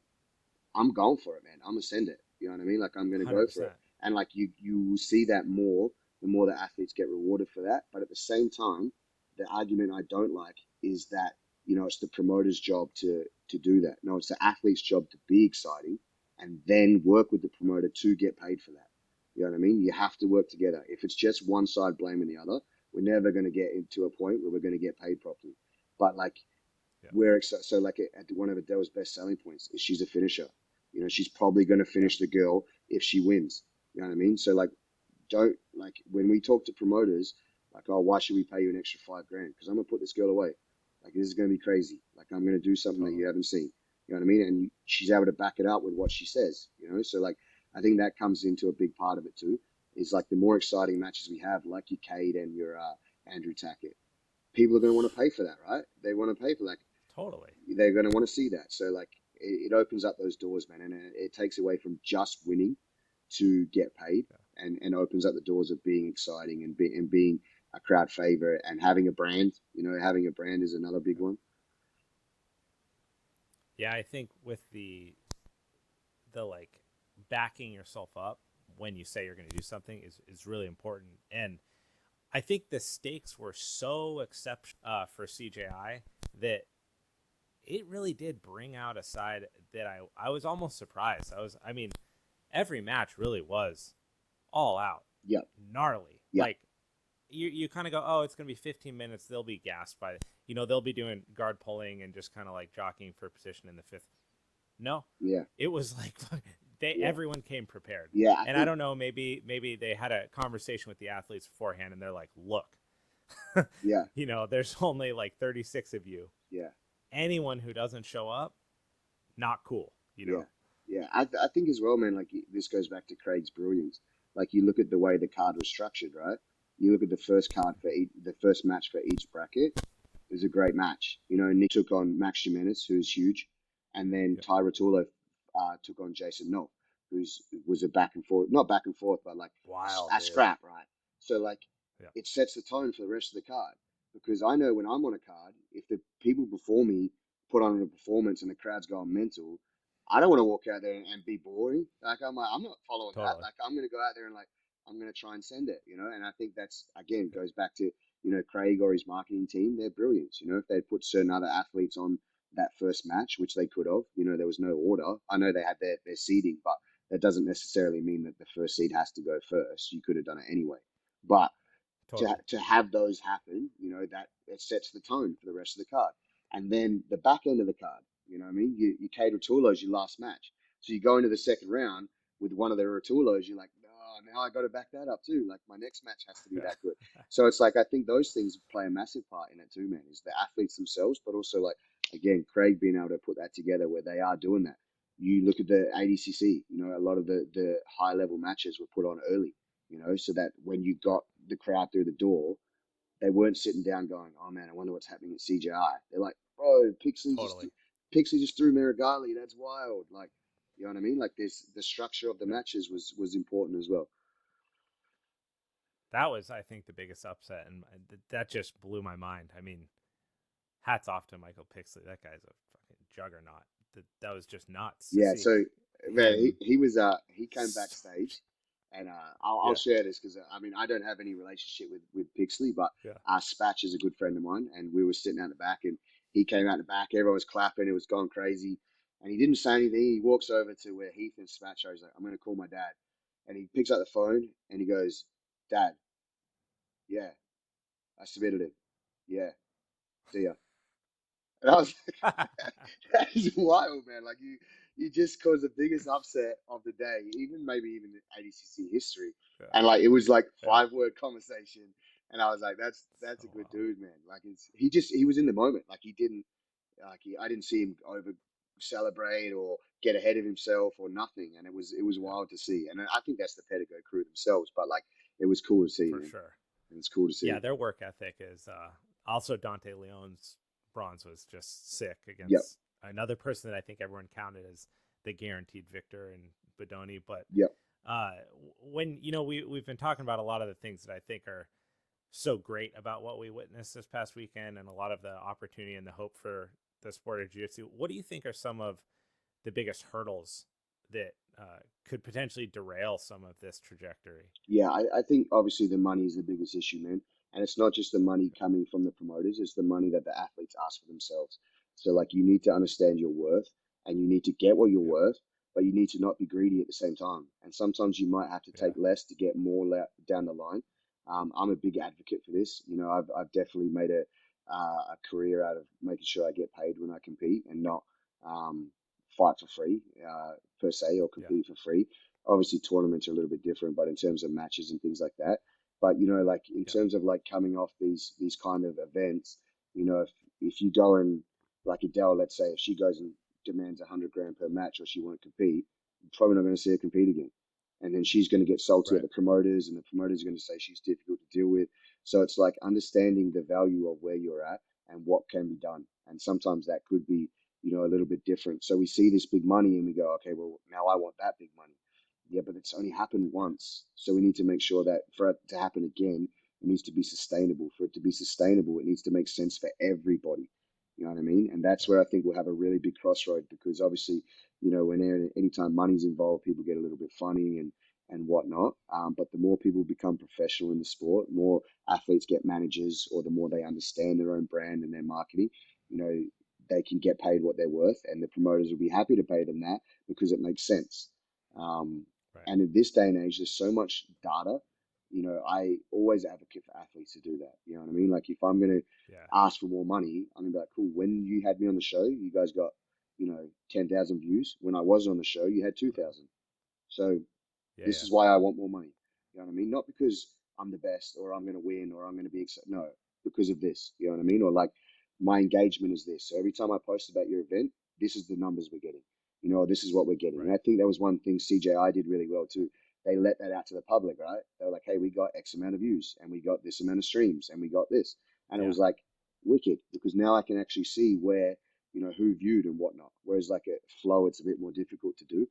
I'm going for it, man. I'm gonna send it. You know what I mean? Like I'm gonna 100%. Go for it. And like you will see that more the more the athletes get rewarded for that. But at the same time, the argument I don't like is that it's the promoter's job to do that. No, it's the athlete's job to be exciting and then work with the promoter to get paid for that. You know what I mean? You have to work together. If it's just one side blaming the other, we're never going to get into a point where we're going to get paid properly. But like we're excited. So like at one of Adele's best selling points is she's a finisher. She's probably going to finish the girl if she wins. You know what I mean? So like, don't like when we talk to promoters, like, oh, why should we pay you an extra $5 grand? Because I'm gonna put this girl away. Like this is gonna be crazy. Like I'm gonna do something that you haven't seen. You know what I mean? And she's able to back it up with what she says. So like I think that comes into a big part of it too. Is like the more exciting matches we have, like your Cade and your Andrew Tackett, people are gonna want to pay for that, right? They want to pay for that. Totally. They're gonna want to see that. So like it opens up those doors, man, and it takes away from just winning to get paid, and opens up the doors of being exciting and being a crowd favorite and having a brand. Having a brand is another big one. Yeah, I think with the like backing yourself up when you say you're going to do something is really important. And I think the stakes were so exceptional for CJI that it really did bring out a side that I was almost surprised. Every match really was all out. Yep. Gnarly. Yep. Like you kind of go, oh, it's going to be 15 minutes. They'll be gassed by, they'll be doing guard pulling and just kind of like jockeying for position in the fifth. No. Yeah. It was like everyone came prepared. Yeah. I don't know, maybe they had a conversation with the athletes beforehand and they're like, look, yeah, there's only like 36 of you. Yeah. Anyone who doesn't show up, not cool. Yeah. I think as well, man, like this goes back to Craig's brilliance. Like you look at the way the card was structured, right? You look at the first card for the first match for each bracket. It was a great match. Nick took on Max Jimenez, who's huge, and then Ty Rotolo took on Jason Knoll, was a back and forth, not back and forth, but like a scrap, right? So like it sets the tone for the rest of the card, because I know when I'm on a card, if the people before me put on a performance and the crowd's going mental, I don't want to walk out there and be boring. Like I'm not following that. Like I'm going to go out there and like I'm going to try and send it, and I think that's again goes back to Craig or his marketing team. They're brilliant. If they'd put certain other athletes on that first match, which they could have, there was no order. I know they had their seeding, but that doesn't necessarily mean that the first seed has to go first. You could have done it anyway. But Totally. to have those happen, that it sets the tone for the rest of the card. And then the back end of the card, you know what I mean? You cater Tulo's your last match. So you go into the second round with one of the Rotulos, you're like, oh, now I got to back that up too. Like my next match has to be Yeah. that good. So it's like, I think those things play a massive part in it too, man, is the athletes themselves, but also like, again, Craig being able to put that together where they are doing that. You look at the ADCC, a lot of the high level matches were put on early, so that when you got the crowd through the door, they weren't sitting down going, "Oh man, I wonder what's happening at CJI." They're like, "Bro, Totally. Pixley just threw Miragali. That's wild." Like, you know what I mean? Like, this the structure of the Yeah. matches was important as well. That was, I think, the biggest upset, and that just blew my mind. I mean, hats off to Michael Pixley. That guy's a fucking juggernaut. That was just nuts to Yeah, see so man, him. he came backstage, and I'll Yeah. share this because I mean I don't have any relationship with Pixley, but Yeah. Spatch is a good friend of mine, and we were sitting out the back, and he came out the back. Everyone was clapping, it was going crazy, and he didn't say anything. He walks over to where Heath and Spatch are. He's like, "I'm going to call my dad," and he picks up the phone and he goes, "Dad, yeah, I submitted it. Yeah, see ya." And I was that is wild, man. Like you just caused the biggest upset of the day, even in ADCC history. Yeah. And like it was like Yeah. 5 word conversation, and I was like, that's So a good dude, man. Like he was in the moment. Like I didn't see him over celebrate or get ahead of himself or nothing, and it was yeah, wild to see. And I think that's the Pedigo crew themselves, but like it was cool to see, for man. sure. And it's cool to Yeah, see. their work ethic is also Dante Leon's bronze was just sick Yep, against another person that I think everyone counted as the guaranteed victor in Bodoni. But yep, uh, when we've been talking about a lot of the things that I think are so great about what we witnessed this past weekend, and a lot of the opportunity and the hope for the sport of jiu-jitsu. What do you think are some of the biggest hurdles that could potentially derail some of this trajectory? yeah. I think obviously the money is the biggest issue, man. And it's not just the money coming from the promoters; it's the money that the athletes ask for themselves. So like you need to understand your worth, and you need to get what you're Yeah, worth, but you need to not be greedy at the same time. And sometimes you might have to yeah, take less to get more down the line. I'm a big advocate for this. I've definitely made a career out of making sure I get paid when I compete and not um, fight for free per se or yeah, compete for free. Obviously tournaments are a little bit different, but in terms of matches and things like that. But like in yeah, terms of like coming off these kind of events, if you go and like Adele, let's say if she goes and demands 100 grand per match or she won't compete, you're probably not going to see her compete again. And then she's going to get salty at right, the promoters, and the promoters are going to say she's difficult to deal with. So it's like understanding the value of where you're at and what can be done. And sometimes that could be, a little bit different. So we see this big money and we go, okay, well, now I want that big money. Yeah, but it's only happened yeah, once. So we need to make sure that for it to happen again, it needs to be sustainable. For it to be sustainable, it needs to make sense for everybody. You know what I mean? And that's right, where I think we'll have a really big crossroad because obviously, when anytime money's involved, people get a little bit funny and whatnot. But the more people become professional in the sport, more athletes get managers, or the more they understand their own brand and their marketing, you know, they can get paid what they're worth, and the promoters will be happy to pay them that because it makes sense. Um, right, and in this day and age, there's so much data. I always advocate for athletes to do that. You know what I mean? Like if I'm going to yeah, ask for more money, I'm going to be like, cool. When you had me on the show, you guys got, 10,000 views. When I wasn't on the show, you had 2,000. So yeah, this yeah, is why I want more money. You know what I mean? Not because I'm the best or I'm going to win or I'm going to be accepted. No, because of this. You know what I mean? Or like my engagement is this. So every time I post about your event, this is the numbers we're getting. This is what we're getting. And right, I think that was one thing CJI did really well too. They let that out to the public, right? They were like, hey, we got X amount of views and we got this amount of streams and we got this. And it yeah. was like wicked because now I can actually see where, who viewed and whatnot. Whereas like a flow, it's a bit more difficult to do.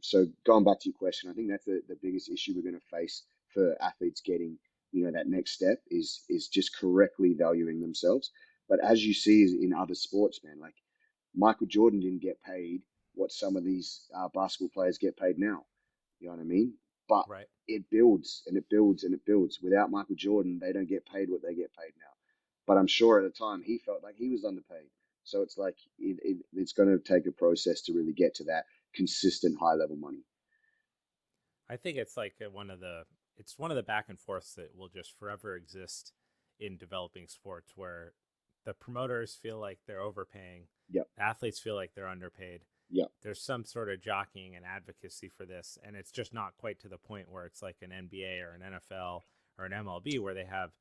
So going back to your question, I think that's the biggest issue we're going to face for athletes getting, that next step is just correctly valuing themselves. But as you see in other sports, man, like Michael Jordan didn't get paid what some of these basketball players get paid now. You know what I mean? But Right. it builds and it builds and it builds. Without Michael Jordan, they don't get paid what they get paid now. But I'm sure at the time he felt like he was underpaid. So it's like it's going to take a process to really get to that consistent high level money. I think it's like one of the it's one of the back and forths that will just forever exist in developing sports, where the promoters feel like they're overpaying. Yep. Athletes feel like they're underpaid. Yep. There's some sort of jockeying and advocacy for this, and it's just not quite to the point where it's like an NBA or an NFL or an MLB where they have,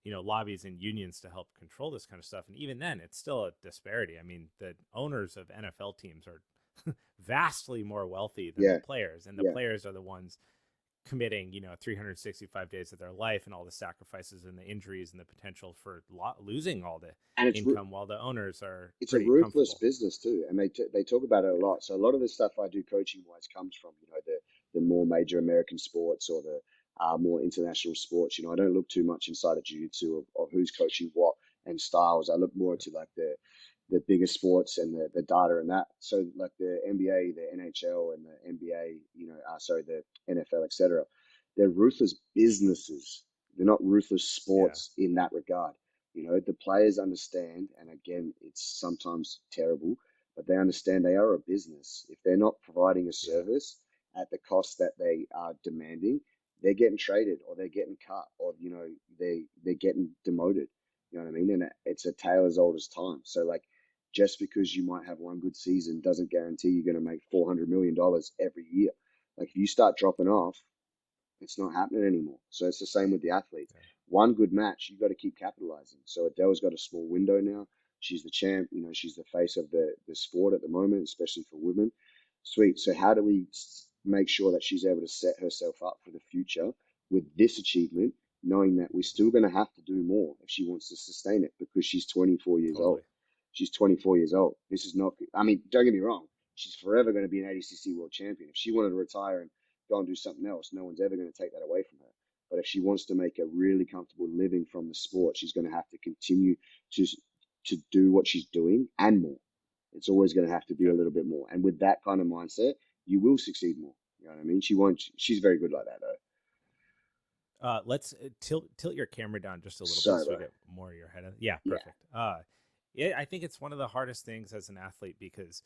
lobbies and unions to help control this kind of stuff. And even then, it's still a disparity. I mean, the owners of NFL teams are vastly more wealthy than the players, and the players are the ones committing 365 days of their life and all the sacrifices and the injuries and the potential for losing all the income, while the owners are it's a ruthless business too, and they talk about it a lot. So a lot of the stuff I do coaching wise comes from the more major American sports or the more international sports. I don't look too much inside of jiu-jitsu of who's coaching what and styles. I look more to like the bigger sports and the data and that. So like the NBA, the NHL, and the NBA, the NFL, etc. They're ruthless businesses. They're not ruthless sports in that regard. The players understand, and again, it's sometimes terrible, but they understand they are a business. If they're not providing a service at the cost that they are demanding, they're getting traded or they're getting cut or, they're getting demoted. You know what I mean? And it's a tale as old as time. So like, just because you might have one good season doesn't guarantee you're going to make $400 million every year. Like if you start dropping off, it's not happening anymore. So it's the same with the athletes. Yeah. One good match, you've got to keep capitalizing. So Adele's got a small window now. She's the champ. She's the face of the sport at the moment, especially for women. Sweet. So how do we make sure that she's able to set herself up for the future with this achievement, knowing that we're still going to have to do more if she wants to sustain it, because she's 24 years old. She's 24 years old. This is not, don't get me wrong. She's forever going to be an ADCC world champion. If she wanted to retire and go and do something else, no one's ever going to take that away from her. But if she wants to make a really comfortable living from the sport, she's going to have to continue to do what she's doing and more. It's always going to have to be a little bit more. And with that kind of mindset, you will succeed more. You know what I mean? She's very good like that though. Let's tilt your camera down just a little bit so we get more of your head. Yeah, perfect. I think it's one of the hardest things as an athlete, because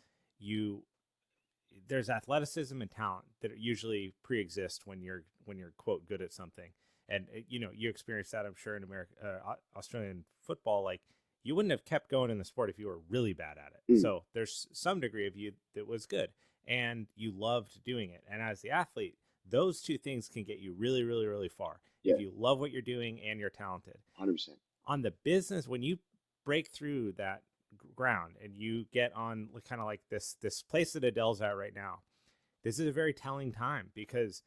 there's athleticism and talent that usually pre-exist when you're quote good at something. And you experience that, I'm sure, in Australian football. Like, you wouldn't have kept going in the sport if you were really bad at it. So there's some degree of you that was good and you loved doing it. And as the athlete, those two things can get you really, really, really far. If you love what you're doing and you're talented. 100%. On the business, when you break through that ground and you get on kind of like this place that Adele's at right now, this is a very telling time, because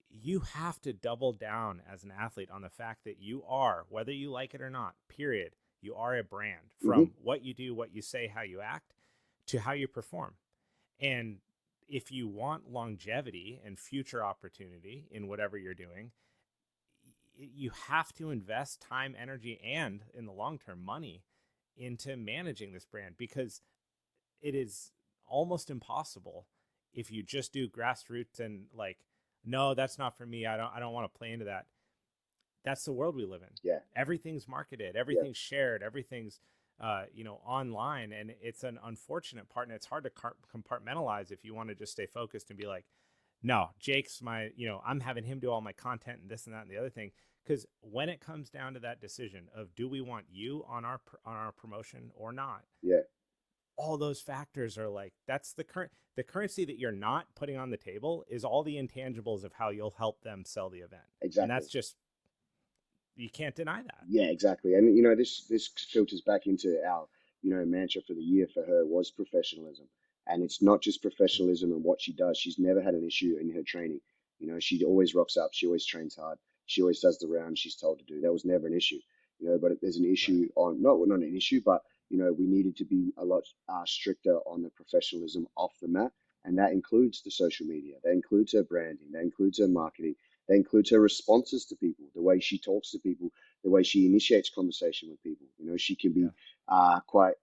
you have to double down as an athlete on the fact that you are, whether you like it or not, period, you are a brand, from what you do, what you say, how you act, to how you perform. And if you want longevity and future opportunity in whatever you're doing, you have to invest time, energy, and in the long term, money into managing this brand, because it is almost impossible if you just do grassroots and like, no, that's not for me. I don't want to play into that. That's the world we live in. Yeah. Everything's marketed, everything's shared, everything's online, and it's an unfortunate part, and it's hard to compartmentalize if you want to just stay focused and be like, no, Jake's my, I'm having him do all my content and this and that and the other thing. Because when it comes down to that decision of, do we want you on our promotion or not? Yeah. All those factors are like, that's the currency that you're not putting on the table is all the intangibles of how you'll help them sell the event. Exactly. And that's just, you can't deny that. Yeah, exactly. And this filters back into our mantra for the year for her was professionalism. And it's not just professionalism and what she does. She's never had an issue in her training. She always rocks up. She always trains hard. She always does the rounds she's told to do. That was never an issue. But there's an issue on, not an issue, but we needed to be a lot stricter on the professionalism off the mat. And that includes the social media. That includes her branding. That includes her marketing. That includes her responses to people, the way she talks to people, the way she initiates conversation with people. She can be quite,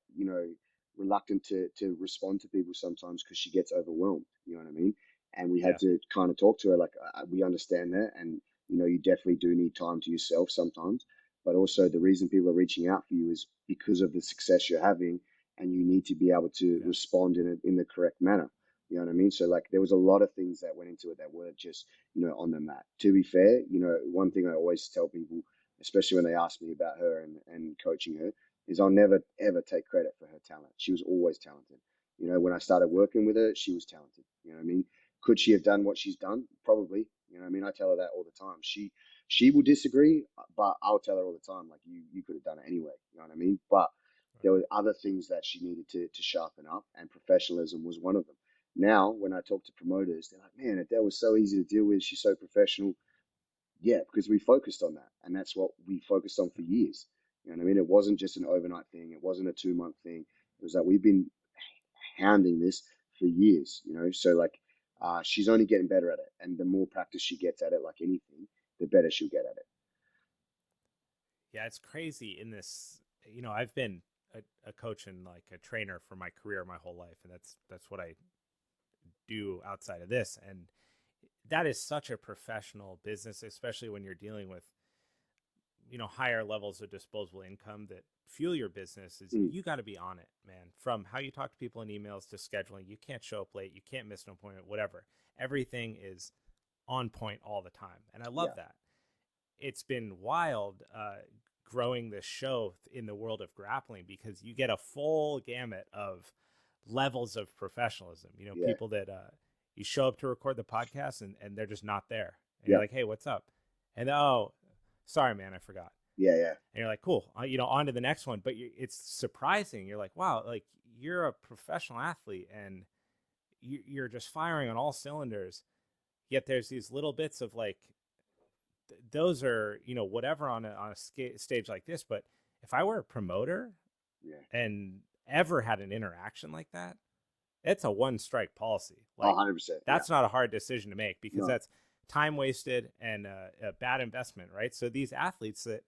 reluctant to respond to people sometimes because she gets overwhelmed. You know what I mean? And we had to kind of talk to her like, we understand that. And, you definitely do need time to yourself sometimes. But also the reason people are reaching out for you is because of the success you're having, and you need to be able to respond in the correct manner. You know what I mean? So like there was a lot of things that went into it that weren't just, on the mat. To be fair, one thing I always tell people, especially when they ask me about her and coaching her, is I'll never ever take credit for her talent. She was always talented. When I started working with her, she was talented. You know what I mean? Could she have done what she's done? Probably. You know what I mean? I tell her that all the time. She will disagree, but I'll tell her all the time, like you could have done it anyway. You know what I mean? But there were other things that she needed to sharpen up, and professionalism was one of them. Now, when I talk to promoters, they're like, man, Adele was so easy to deal with. She's so professional. Yeah, because we focused on that. And that's what we focused on for years. You know what I mean? It wasn't just an overnight thing. It wasn't a 2 month thing. It was that we've been hounding this for years, So like, she's only getting better at it. And the more practice she gets at it, like anything, the better she'll get at it. Yeah, it's crazy in this. I've been a coach and like a trainer for my career my whole life. And that's what I do outside of this. And that is such a professional business, especially when you're dealing with, higher levels of disposable income that fuel your business. Is you got to be on it, man. From how you talk to people in emails to scheduling, you can't show up late, you can't miss an appointment, whatever. Everything is on point all the time. And I love that. It's been wild growing this show in the world of grappling, because you get a full gamut of levels of professionalism. People that you show up to record the podcast and they're just not there. And you're like, hey, what's up? And oh, sorry, man, I forgot. Yeah. And you're like, cool, on to the next one. But it's surprising. You're like, wow, like you're a professional athlete and you're just firing on all cylinders. Yet there's these little bits of like, those are, whatever on a stage like this. But if I were a promoter and ever had an interaction like that, it's a one strike policy. Like 100%. That's not a hard decision to make, because that's time wasted and a bad investment, right? So these athletes that,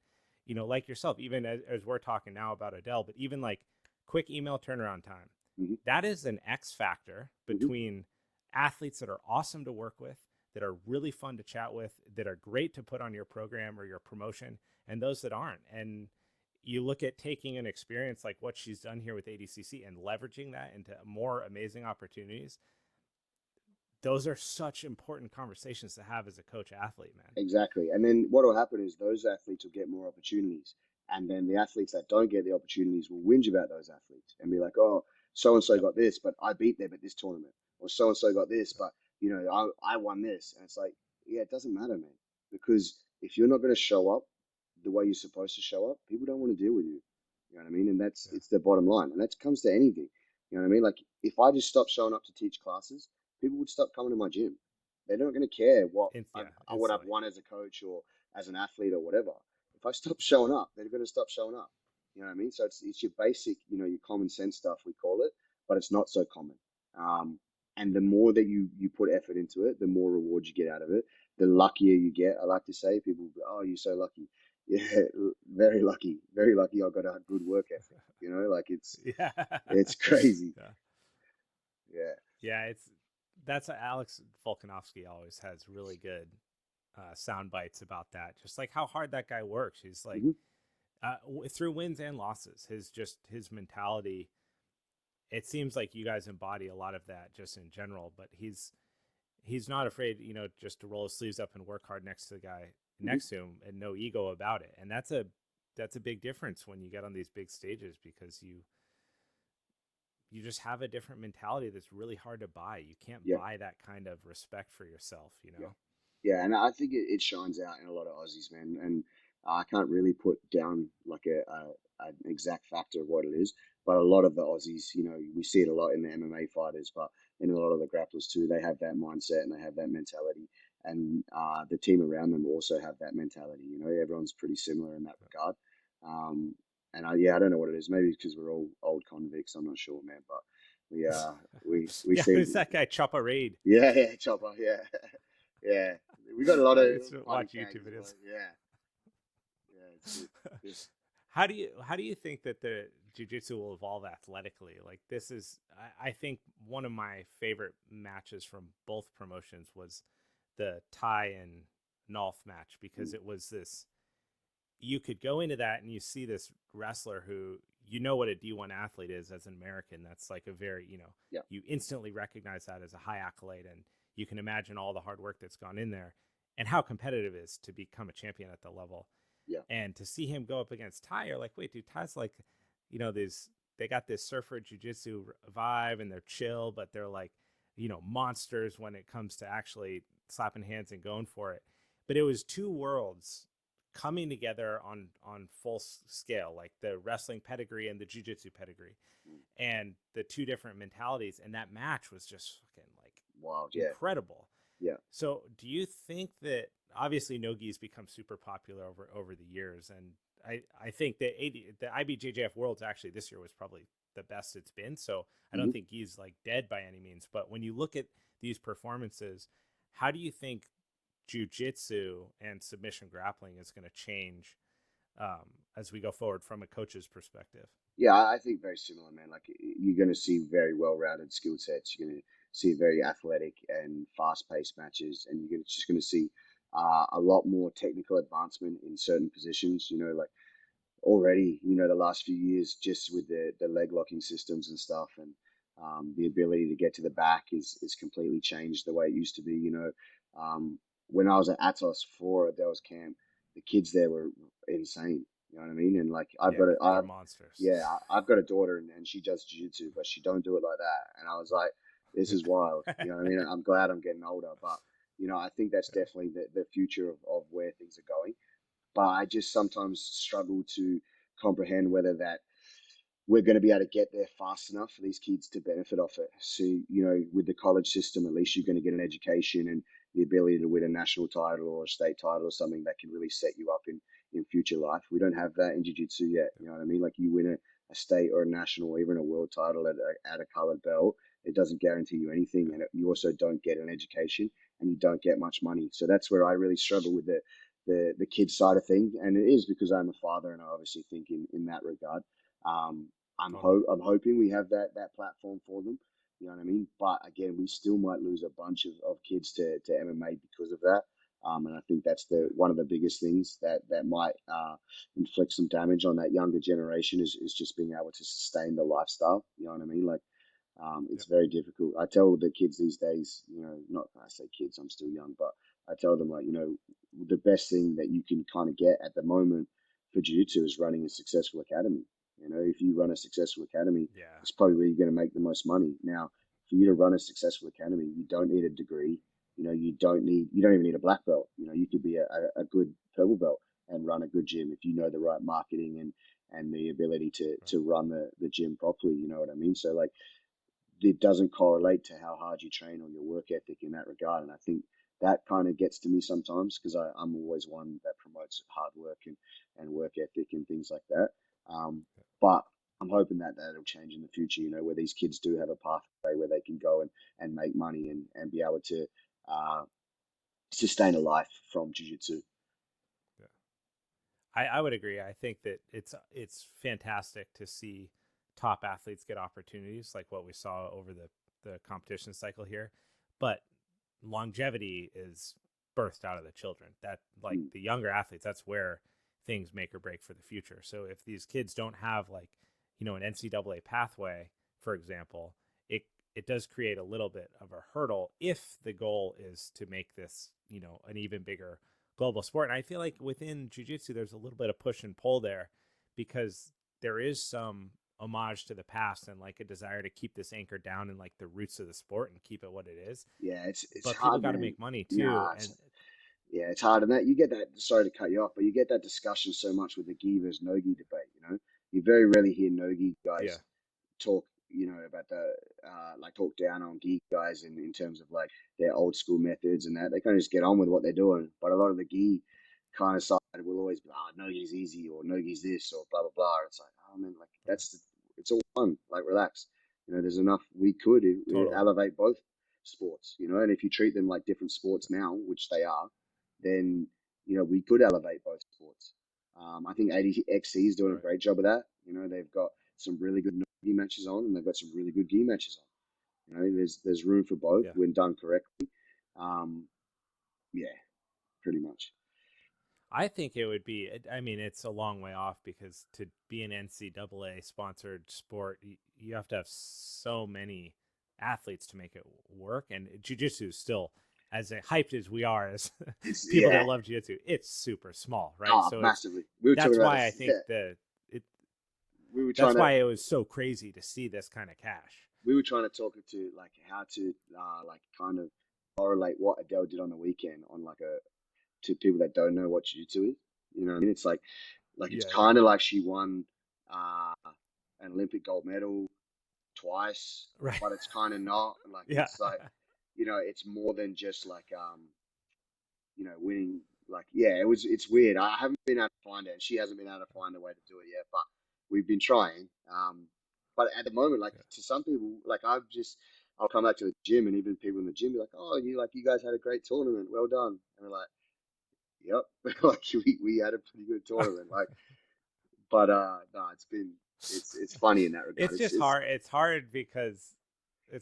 like yourself, even as we're talking now about Adele, but even like quick email turnaround time, that is an X factor between athletes that are awesome to work with, that are really fun to chat with, that are great to put on your program or your promotion, and those that aren't. And you look at taking an experience like what she's done here with ADCC and leveraging that into more amazing opportunities. Those are such important conversations to have as a coach athlete, man. Exactly. And then what will happen is those athletes will get more opportunities. And then the athletes that don't get the opportunities will whinge about those athletes and be like, oh, so-and-so got this, but I beat them at this tournament. Or so-and-so got this, but, I won this. And it's like, yeah, it doesn't matter, man. Because if you're not going to show up the way you're supposed to show up, people don't want to deal with you. You know what I mean? And it's the bottom line. And that comes to anything. You know what I mean? Like if I just stopped showing up to teach classes, people would stop coming to my gym. They're not going to care what I've won as a coach or as an athlete or whatever. If I stop showing up, they're going to stop showing up. You know what I mean? So it's your basic, your common sense stuff, we call it, but it's not so common. And the more that you put effort into it, the more rewards you get out of it. The luckier you get. I like to say, people go, oh, you're so lucky. Yeah, very lucky. Very lucky I got a good work ethic. Like it's crazy. Yeah, that's Alex Volkanovski always has really good sound bites about that. Just like how hard that guy works. He's like through wins and losses, his mentality. It seems like you guys embody a lot of that just in general, but he's not afraid, just to roll his sleeves up and work hard next to the guy next to him and no ego about it. And that's a big difference when you get on these big stages, because you just have a different mentality that's really hard to buy. You can't buy that kind of respect for yourself, Yeah, and I think it shines out in a lot of Aussies, man. And I can't really put down like an exact factor of what it is, but a lot of the Aussies, we see it a lot in the MMA fighters, but in a lot of the grapplers too. They have that mindset and they have that mentality, and the team around them also have that mentality. Everyone's pretty similar in that regard. And I don't know what it is. Maybe because we're all old convicts. I'm not sure, man. But we yeah, seem. Who's that guy? Chopper Raid. Yeah, Chopper. Yeah, yeah. We got a lot of watch YouTube videos. Yeah. How do you think that the jiu-jitsu will evolve athletically? Like this is, I think one of my favorite matches from both promotions was the Thai and Nolf match, because it was this. You could go into that and you see this wrestler who you know what a D1 athlete is as an American. That's like a very, Yeah. you instantly recognize that as a high accolade, and you can imagine all the hard work that's gone in there and how competitive it is to become a champion at the level. Yeah. And to see him go up against Ty, you're like, wait, dude, Ty's like, they got this surfer jiu-jitsu vibe and they're chill, but they're like, monsters when it comes to actually slapping hands and going for it. But it was two worlds coming together on full scale, like the wrestling pedigree and the jiu-jitsu pedigree, and the two different mentalities. And that match was just fucking like Wild. Yeah. incredible. Yeah. So do you think that, obviously nogi's become super popular over the years, and I think that the IBJJF Worlds actually this year was probably the best it's been. So I don't think he's like dead by any means. But when you look at these performances, how do you think jiu-jitsu and submission grappling is going to change as we go forward from a coach's perspective? Yeah, I think very similar, man. Like you're going to see very well-rounded skill sets. You're going to see very athletic and fast-paced matches, and just going to see a lot more technical advancement in certain positions. Like already, the last few years, just with the leg locking systems and stuff, and the ability to get to the back is completely changed the way it used to be. When I was at Atos for Adele's camp, the kids there were insane. You know what I mean? And like They're monsters. I've got a daughter and she does jiu-jitsu, but she don't do it like that. And I was like, this is wild. You know what I mean? I'm glad I'm getting older, but I think that's definitely the future of where things are going. But I just sometimes struggle to comprehend whether that we're going to be able to get there fast enough for these kids to benefit off it. So, with the college system, at least you're going to get an education and the ability to win a national title or a state title or something that can really set you up in future life. We don't have that in jiu-jitsu yet. You know what I mean? Like you win a state or a national or even a world title at a colored belt, it doesn't guarantee you anything. And you also don't get an education and you don't get much money. So that's where I really struggle with the kids side of things. And it is because I'm a father and I obviously think in that regard. I'm hoping we have that platform for them. You know what I mean? But again, we still might lose a bunch of kids to MMA because of that. And I think that's one of the biggest things that might inflict some damage on that younger generation is just being able to sustain the lifestyle. You know what I mean? Like, it's very difficult. I tell the kids these days, not I say kids, I'm still young, but I tell them like, the best thing that you can kind of get at the moment for jiu-jitsu is running a successful academy. If you run a successful academy, it's probably where you're going to make the most money. Now, for you to run a successful academy, you don't need a degree. You don't even need a black belt. You could be a good purple belt and run a good gym if you know the right marketing and the ability to run the gym properly. You know what I mean? So like, it doesn't correlate to how hard you train or your work ethic in that regard. And I think that kind of gets to me sometimes because I'm always one that promotes hard work and work ethic and things like that. But I'm hoping that that'll change in the future, where these kids do have a pathway where they can go and make money and be able to sustain a life from jiu-jitsu. Yeah. I would agree. I think that it's fantastic to see top athletes get opportunities like what we saw over the competition cycle here. But longevity is birthed out of the children. That like the younger athletes, that's where things make or break for the future. So if these kids don't have like, an NCAA pathway, for example, it does create a little bit of a hurdle if the goal is to make this, an even bigger global sport. And I feel like within jiu-jitsu, there's a little bit of push and pull there because there is some homage to the past and like a desire to keep this anchored down in like the roots of the sport and keep it what it is. Yeah, it's but hard, people got to man. make money too. Nah, yeah, it's hard. And that you get that, sorry to cut you off, but you get that discussion so much with the gi versus no gi debate. You very rarely hear no gi guys talk, about like talk down on gi guys in terms of like their old school methods and that. They kind of just get on with what they're doing. But a lot of the gi kind of side will always be, no gi's easy or no gi's this or blah, blah, blah. It's like, oh man, like it's all fun. Like relax. There's enough we could elevate both sports, and if you treat them like different sports now, which they are, then we could elevate both sports. I think ADCC is doing a great job of that. They've got some really good gi matches on, and they've got some really good gi matches on. There's room for both when done correctly. Yeah, pretty much. I think it would be. I mean, it's a long way off because to be an NCAA sponsored sport, you have to have so many athletes to make it work. And jiu-jitsu is still, as hyped as we are as It's people that yeah, love jiu-jitsu, it's super small, right? oh, So massively. We were talking that's about why I this. think Yeah, it we were that's trying to why it was so crazy to see this kind of cash. talk it to like how to like kind of correlate what Adele did on the weekend on like a to people that don't know what jiu-jitsu is. You know what I mean? It's like it's Yeah, yeah, kind of like she won uh, an Olympic gold medal twice, right. but it's kind of not like Yeah, it's like it's more than just like winning. Like yeah, it's weird. I haven't been able to find it, and she hasn't been able to find a way to do it yet. But we've been trying. But at the moment, like yeah. to some people, like I'll come back to the gym, and even people in the gym be like, "Oh, you guys had a great tournament, well done." And we're like, "Yep, like we had a pretty good tournament." Like, but no, it's funny in that regard. It's It's just it's hard. It's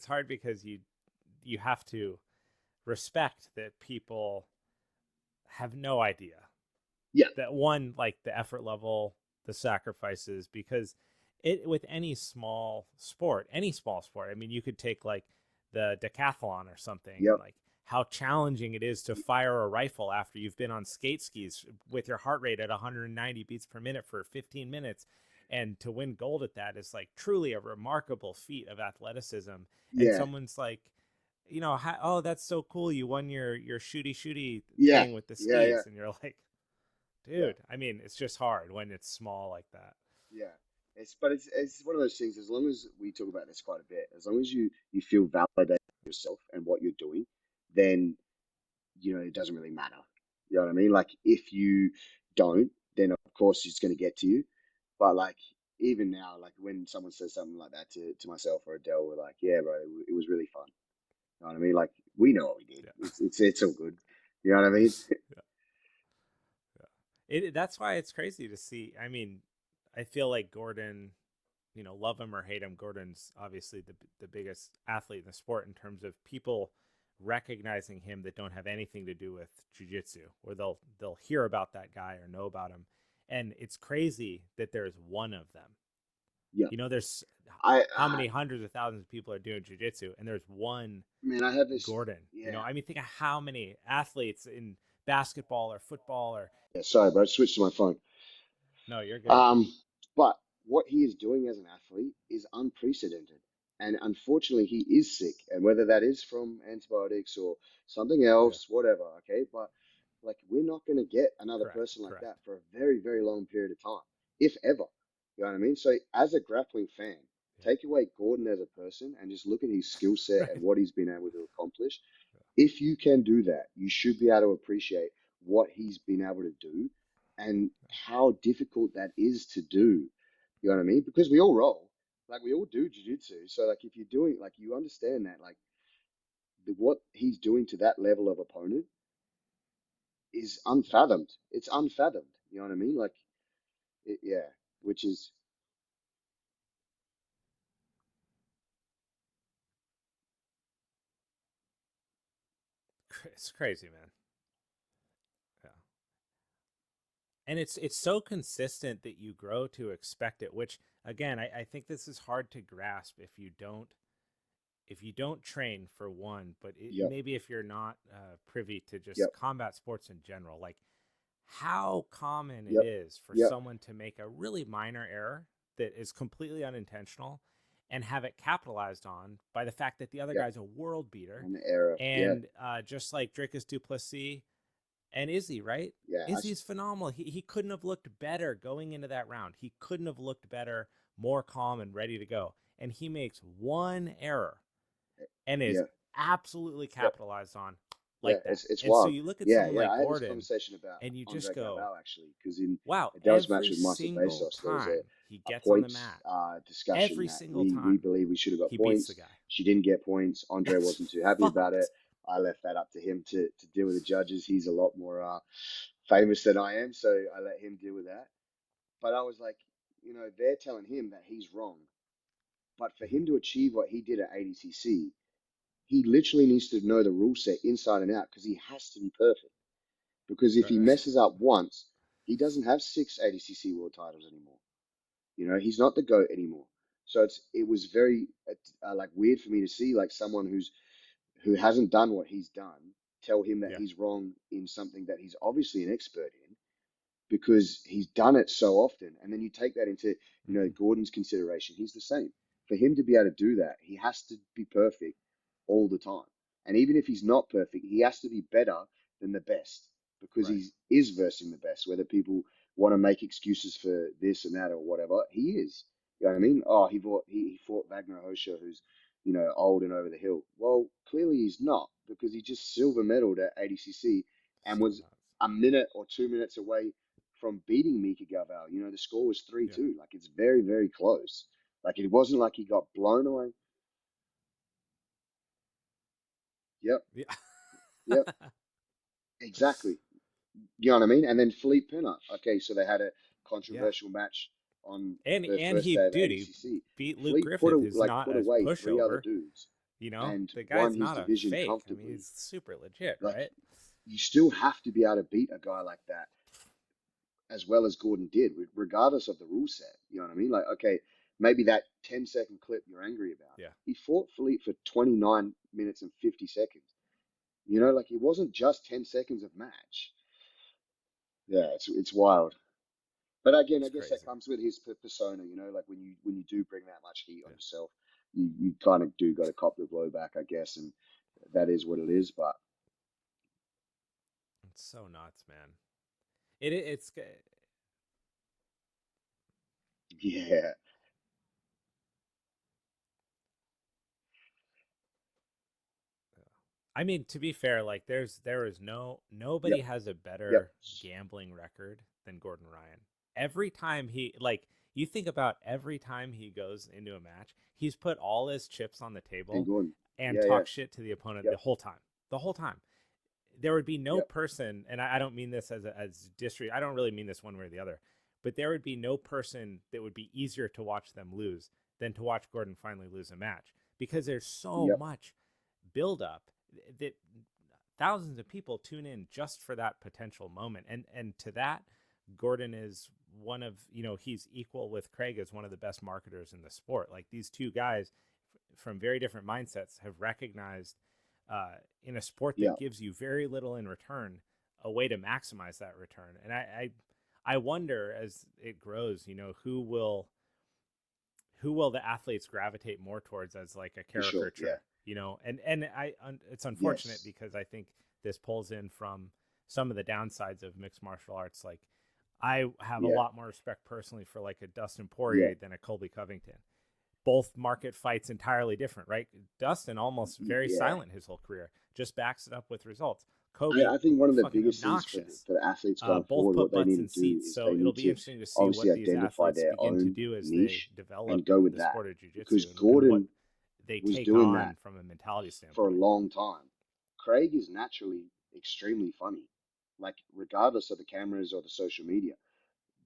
hard because you have to respect that people have no idea yeah, that one, like the effort level, the sacrifices, because it with any small sport. I mean, you could take like the decathlon or something, and yep, like how challenging it is to fire a rifle after you've been on skate skis with your heart rate at 190 beats per minute for 15 minutes. And to win gold at that is like truly a remarkable feat of athleticism. And yeah, someone's like, oh, that's so cool. You won your shooty yeah, thing with the yeah, skis. And you're like, yeah. dude, I mean, it's just hard when it's small like that. Yeah. It's one of those things. As long as we talk about this quite a bit, as long as you feel validated yourself and what you're doing, then it doesn't really matter. You know what I mean? Like if you don't, then of course it's going to get to you. But like even now, like when someone says something like that to myself or Adele, we're like, yeah, bro, it was really fun. You know what I mean? Like we know what we did. Yeah. It's all good. You know what I mean? Yeah. That's why it's crazy to see. I mean, I feel like Gordon, love him or hate him, Gordon's obviously the biggest athlete in the sport in terms of people recognizing him that don't have anything to do with jiu-jitsu, or they'll hear about that guy or know about him. And it's crazy that there's one of them. Yeah. There's I how many hundreds of thousands of people are doing jiu-jitsu, and there's one Man, I have this. Gordon. Yeah. I mean, think of how many athletes in basketball or football or Yeah. Sorry, bro. Switch to my phone. no, you're good. Um, but what he is doing as an athlete is unprecedented. And unfortunately, he is sick. And whether that is from antibiotics or something Yeah, else, whatever, okay? But like, we're not going to get another correct, person like correct. that for a very, very long period of time, if ever. You know what I mean? So, as a grappling fan, take away Gordon as a person and just look at his skill Yeah. set and Right. what he's been able to accomplish. If you can do that, you should be able to appreciate what he's been able to do and how difficult that is to do. You know what I mean? Because we all roll, like we all do jujitsu. So like if you're doing like you understand that like what he's doing to that level of opponent is Yeah. unfathomed. It's unfathomed. You know what I mean? Like yeah, which is It's crazy, man. Yeah. And it's so consistent that you grow to expect it, which again, I think this is hard to grasp if you don't train for one, but yep, maybe if you're not privy to just yep, combat sports in general, like how common it yep, is for yep, someone to make a really minor error that is completely unintentional and have it capitalized on by the fact that the other yep. guy's a world beater. On the era. Yeah, And just like Dricus Duplessis and Izzy, right? yeah. Izzy's phenomenal. He couldn't have looked better going into that round. He couldn't have looked better, more calm and ready to go. And he makes one error and is yeah. absolutely Yep. capitalized on Yeah, like that. it's And so wild. you look at Yeah, someone yeah. like I had this Gordon conversation about and you just Andre go, Galvao actually, because in wow, Adele's match every with Master single Besos, there was time he a gets on the points mat, discussion every that single we time believe we should have got he beats the points. guy. She didn't get points. Andre It's wasn't too happy about it. fucked. I left that up to him to deal with the judges. He's a lot more famous than I am, so I let him deal with that. But I was like, they're telling him that he's wrong. But for Mhm. him to achieve what he did at ADCC, he literally needs to know the rule set inside and out because he has to be perfect. Because if he Right. messes up once, he doesn't have 6 ADCC world titles anymore. You know, he's not the GOAT anymore. So it was very like weird for me to see like someone who hasn't done what he's done tell him that Yeah. he's wrong in something that he's obviously an expert in, because he's done it so often. And then you take that into, Hmm. Gordon's consideration. He's the same. For him to be able to do that, he has to be perfect all the time. And even if he's not perfect, he has to be better than the best, because Right. he is versing the best. Whether people want to make excuses for this and that or whatever, he is. You know what I mean? Oh, he fought Wagner Hosha, who's old and over the hill. Well, clearly he's not, because he just silver medaled at ADCC and So was nuts. a minute or 2 minutes away from beating Mika Galvao. The score was three Yeah. two. Like, it's very, very close. Like, it wasn't like he got blown away. Yep, Yeah. yep, exactly. You know what I mean? And then Philippe Pinner. Okay, so they had a Yeah. controversial match on And the and first he day of dude, he ADCC. beat Luke Philippe Griffith, who's not put a away three other pushover. dudes and The won guy's his not a division fake. I mean, comfortably. he's super legit, Like, right? you still have to be able to beat a guy like that, as well as Gordon did, regardless of the rule set. You know what I mean? Like, okay, maybe that 10-second clip you're angry about. Yeah. He fought Philippe for 29 minutes and 50 seconds. Like, it wasn't just 10 seconds of match. Yeah, it's wild. But again, I It's guess that crazy. comes with his persona. Like, when you do bring that much heat on Yeah. yourself, you kind of do got to cop the blowback, I guess, and that is what it is. But It's so nuts, man. It's yeah, I mean, to be fair, like there is yep, nobody has a yep, better gambling record than Gordon Ryan. Every time he like you think about every time he goes into a match, he's put all his chips on the and table Gordon, and yeah, yeah, talk shit to the opponent the yep, whole time. The whole time. There would be no yep, person, and I don't mean this as disre I don't really mean this one way or the other, but there would be no person that would be easier to watch them lose than to watch Gordon finally lose a match, because there's so yep, much build up that thousands of people tune in just for that potential moment. And to that, Gordon is one of, he's equal with Craig as one of the best marketers in the sport. Like, these two guys from very different mindsets have recognized in a sport that yep, gives you very little in return, a way to maximize that return. And I wonder, as it grows, who will the athletes gravitate more towards as like a for sure, yeah, caricature, and it's unfortunate yes, because I think this pulls in from some of the downsides of mixed martial arts. Like, I have a yeah, lot more respect personally for like a Dustin yeah, Poirier than a Colby Covington. Both market fights entirely different, right? Dustin almost very yeah. silent his whole career, just backs it up with results. Kobe I think one of the fucking biggest things obnoxious. for the athletes going Both forward, put what they butts need in to do seats. is So they it'll need be to interesting to see obviously what these identify athletes their begin to own do as they niche develop and go with the that, sport of because jiu-jitsu, and what Gordon they was take doing that on from a mentality for a standpoint. long time. Craig is naturally extremely funny, like, regardless of the cameras or the social media.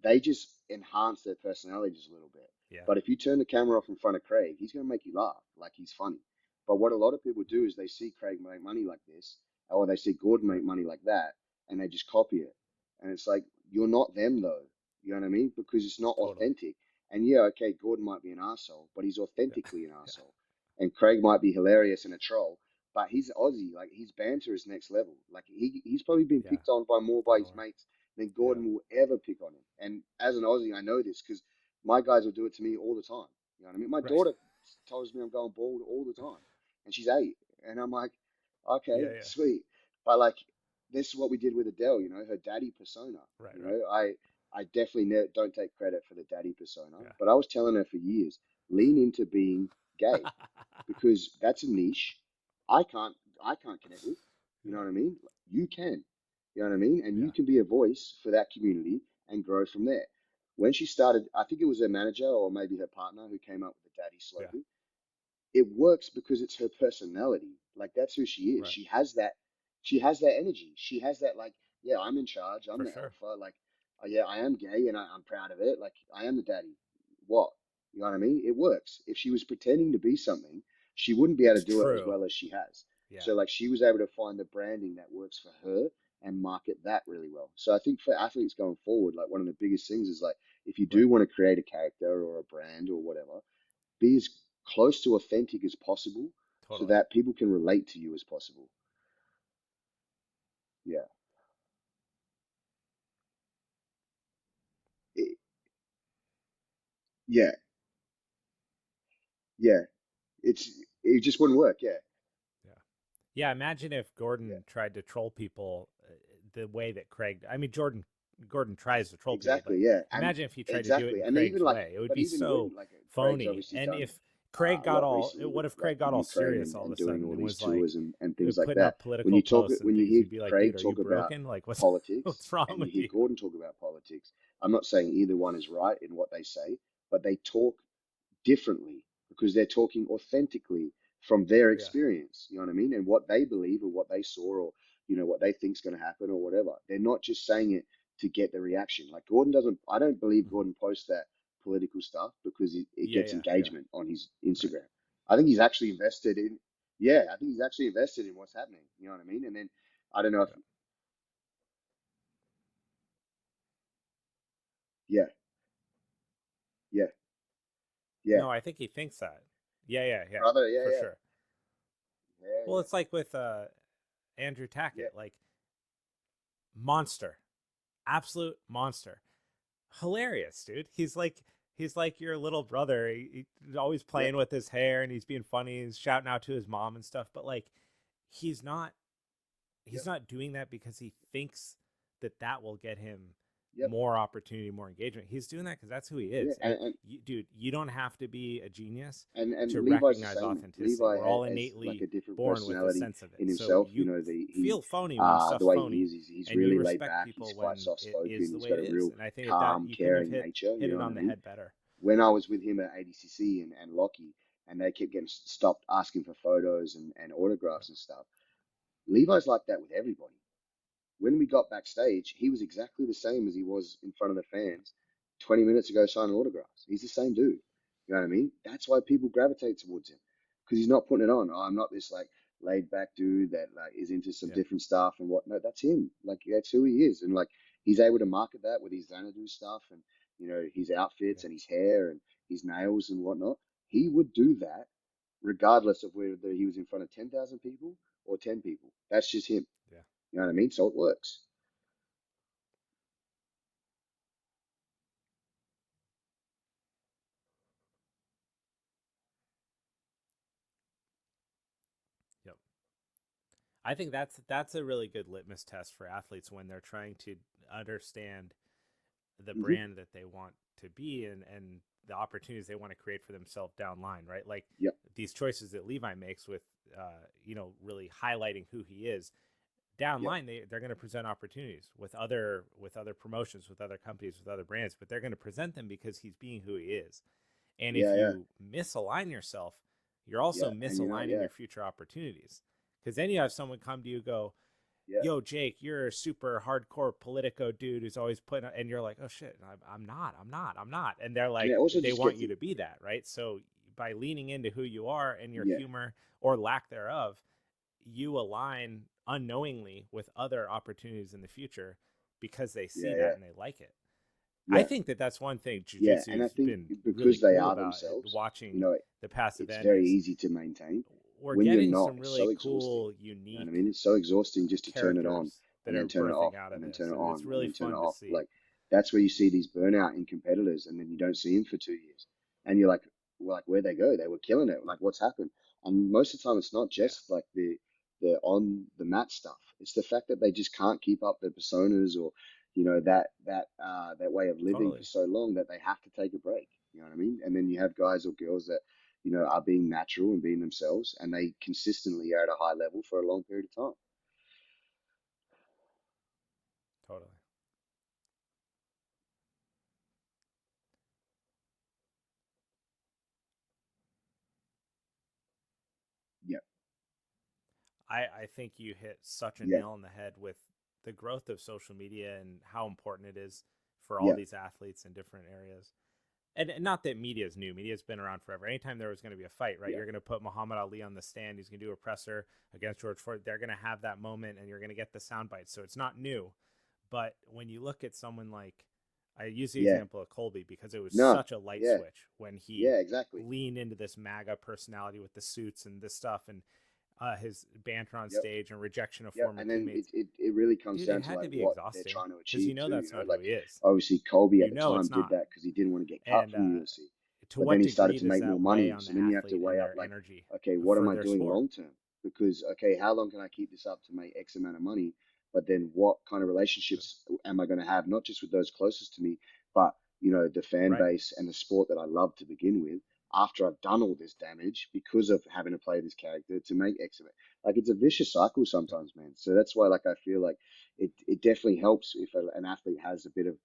They just enhance their personalities a little bit. Yeah, But if you turn the camera off in front of Craig, he's going to make you laugh. Like, he's funny. But what a lot of people do is they see Craig make money like this, or they see Gordon right, make money like that, and they just copy it. And it's like, you're not them, though. You know what I mean? Because it's not totally. authentic. And yeah, okay, Gordon might be an asshole, but he's Yeah, authentically an yeah, asshole. And Craig might be hilarious and a troll, but he's Aussie. Like, his banter is next level. Like, he's probably been yeah, picked on by more for by his sure. mates than Yeah, Gordon will ever pick on him. And as an Aussie, I know this because my guys will do it to me all the time. You know what I mean? My right. daughter tells me I'm going bald all the time, and she's 8, and I'm like, okay, Yeah, yeah, sweet. But like, this is what we did with Adele. Her daddy persona. right, You right. know, I definitely don't take credit for the daddy persona, Yeah. but I was telling her for years, lean into being gay, because that's a niche I can't I can't connect with. You know Yeah, what I mean? You can. You know what I mean? And you yeah, can be a voice for that community and grow from there. When she started, I think it was her manager or maybe her partner who came up with the daddy yeah, slogan. It works because it's her personality. Like, that's who she is. right, She has that energy. She has that, like, yeah, I'm in charge. I'm for the sure. alpha. Like, yeah, I am gay and I'm proud of it. Like, I am the daddy. What? You know what I mean? It works. If she was pretending to be something, she wouldn't be able It's to do it as true. well as she has. Yeah, So, like, she was able to find the branding that works for her and market that really well. So I think for athletes going forward, like one of the biggest things is like if you Right. do want to create a character or a brand or whatever, be as close to authentic as possible so Totally. that people can relate to you as possible. Yeah. It, yeah. Yeah. It just wouldn't work. Yeah. Yeah. Yeah. Imagine if Yeah. Gordon tried to troll people the way that Craig. I mean, Gordon tries to troll people, but Exactly. Yeah. And imagine if he tried to do it exactly. in And even Craig's like, way. It would but be even so when like Craig's phony. obviously And done if Craig a got lot all, recently what with if like Craig got all Ukraine serious all of and a doing sudden all and these was like tours and things like putting that. up political posts and When you things? hear You'd be like, dude, Craig are you talk about broken? Like, politics what's wrong and you with hear you? Gordon talk about politics, I'm not saying either one is right in what they say, but they talk differently because they're talking authentically from their Yeah. experience. You know what I mean? And what they believe or what they saw or what they think's going to happen or whatever. They're not just saying it to get the reaction. Like Gordon doesn't. I don't believe Hmm. Gordon posts that political stuff because it Yeah. gets Yeah. Yeah. engagement on his Right. Instagram. I think he's actually invested in. Yeah, I think he's actually invested in what's happening. You know what I mean? And then I don't know if. Yeah. Yeah, yeah, yeah, No, I think he thinks that. Yeah. Yeah. Yeah. brother. Yeah, For yeah, sure. yeah, Well, yeah, it's like with Andrew yeah, Tackett, like monster, absolute monster, hilarious, dude. He's like your little brother. He's always yeah, playing with his hair and he's being funny. He's shouting out to his mom and stuff. But like, he's not yeah, he's not doing that because he thinks that will get him yep, more opportunity, more engagement. He's doing that because that's who he yeah. is. Dude, you don't have to be a genius to And Levi's the recognize same. authenticity. Levi We're all has like innately a different born with a personality sense of it. in So himself. you The he feel phony when the stuff's way he phony, is, he's and you really laid respect back. He's people quite when soft it spoken. is the He's way got it a is. real And I think that calm, you couldn't have caring hit nature. hit You it know what on I the mean? head better. When I was with him at ADCC and Lockie, and they kept getting stopped asking for photos and autographs and stuff. Levi's like that with everybody. When we got backstage, he was exactly the same as he was in front of the fans 20 minutes ago signing autographs. He's the same dude. You know what I mean? That's why people gravitate towards him because he's not putting it on. Oh, I'm not this like laid back dude that like is into some Yeah, different stuff and whatnot. That's him. Like that's who he is. And like he's able to market that with his Xanadu stuff and his yeah, outfits and his hair and his nails and whatnot. He would do that regardless of whether he was in front of 10,000 people or 10 people. That's just him. yeah. You know what I mean? So it works. Yep. I think that's a really good litmus test for athletes when they're trying to understand the Hmm. brand that they want to be and the opportunities they want to create for themselves down line, right? Like Yep. these choices that Levi makes with really highlighting who he is down Yep. line. They're going to present opportunities with other promotions, with other companies, with other brands, but they're going to present them because he's being who he is. And if Yeah. Yeah. you misalign yourself, you're also Yeah. And misaligning yeah. your future opportunities, because then you have someone come to you go, Yeah. yo, Jake, you're a super hardcore Politico dude who's always putting, and you're like, oh shit, I'm not. And they're And like, it also they just want gets you to be that, right? So by leaning into who you are and your yeah. humor or lack thereof, you align unknowingly with other opportunities in the future because they see Yeah. that Yeah. and they like it. I Yeah. think that's one thing Yeah. jujitsu And I has think been really because they cool are about themselves, you watching know, the past it's event very is easy to maintain. we're When you're getting not, some it's so really exhausting. cool, You know what I unique mean? It's so exhausting just to turn it on characters that and are then turn it off birthing out of and then turn this, it and it's on and really then turn it fun to off. see. Like that's where you see these burnout in competitors and then you don't see them for 2 years. And you're like, well, like where'd they go? They were killing it. Like what's happened? And most of the time it's not Yeah, just like the on the mat stuff. It's the fact that they just can't keep up their personas or that way of living for totally, so long that they have to take a break. You know what I mean? And then you have guys or girls that are being natural and being themselves, and they consistently are at a high level for a long period of time. totally. Yeah, I think you hit such a yeah, nail on the head with the growth of social media and how important it is for all yeah, these athletes in different areas. and not that media is new. Media's been around forever. Anytime there was going to be a fight, right? Yeah. You're going to put Muhammad Ali on the stand. He's going to do a presser against George Floyd. They're going to have that moment, and you're going to get the sound bites. So it's not new. But when you look at someone like, I use the example of Colby because it was such a light switch when he exactly. leaned into this MAGA personality with the suits and this stuff, and his banter on stage and rejection of former and then teammates. It really comes Dude, down it had to like to be what exhausting, they're trying to because achieve. you know that's not like, who he is. obviously, Colby at You the know time it's did not. that because he didn't want to get cut from the UFC. To But what then he degree started to does make that more weigh money. on So the then you have to athlete weigh and up their like, energy okay, what am for I their doing sport? long term? Because, okay, how long can I keep this up to make X amount of money? But then what kind of relationships am I going to have, not just with those closest to me, but, you know, the fan Right. base and the sport that I love to begin with after I've done all this damage because of having to play this character to make X amount. Like, it's a vicious cycle sometimes, man. So that's why, like, I feel like it definitely helps if an athlete has a bit of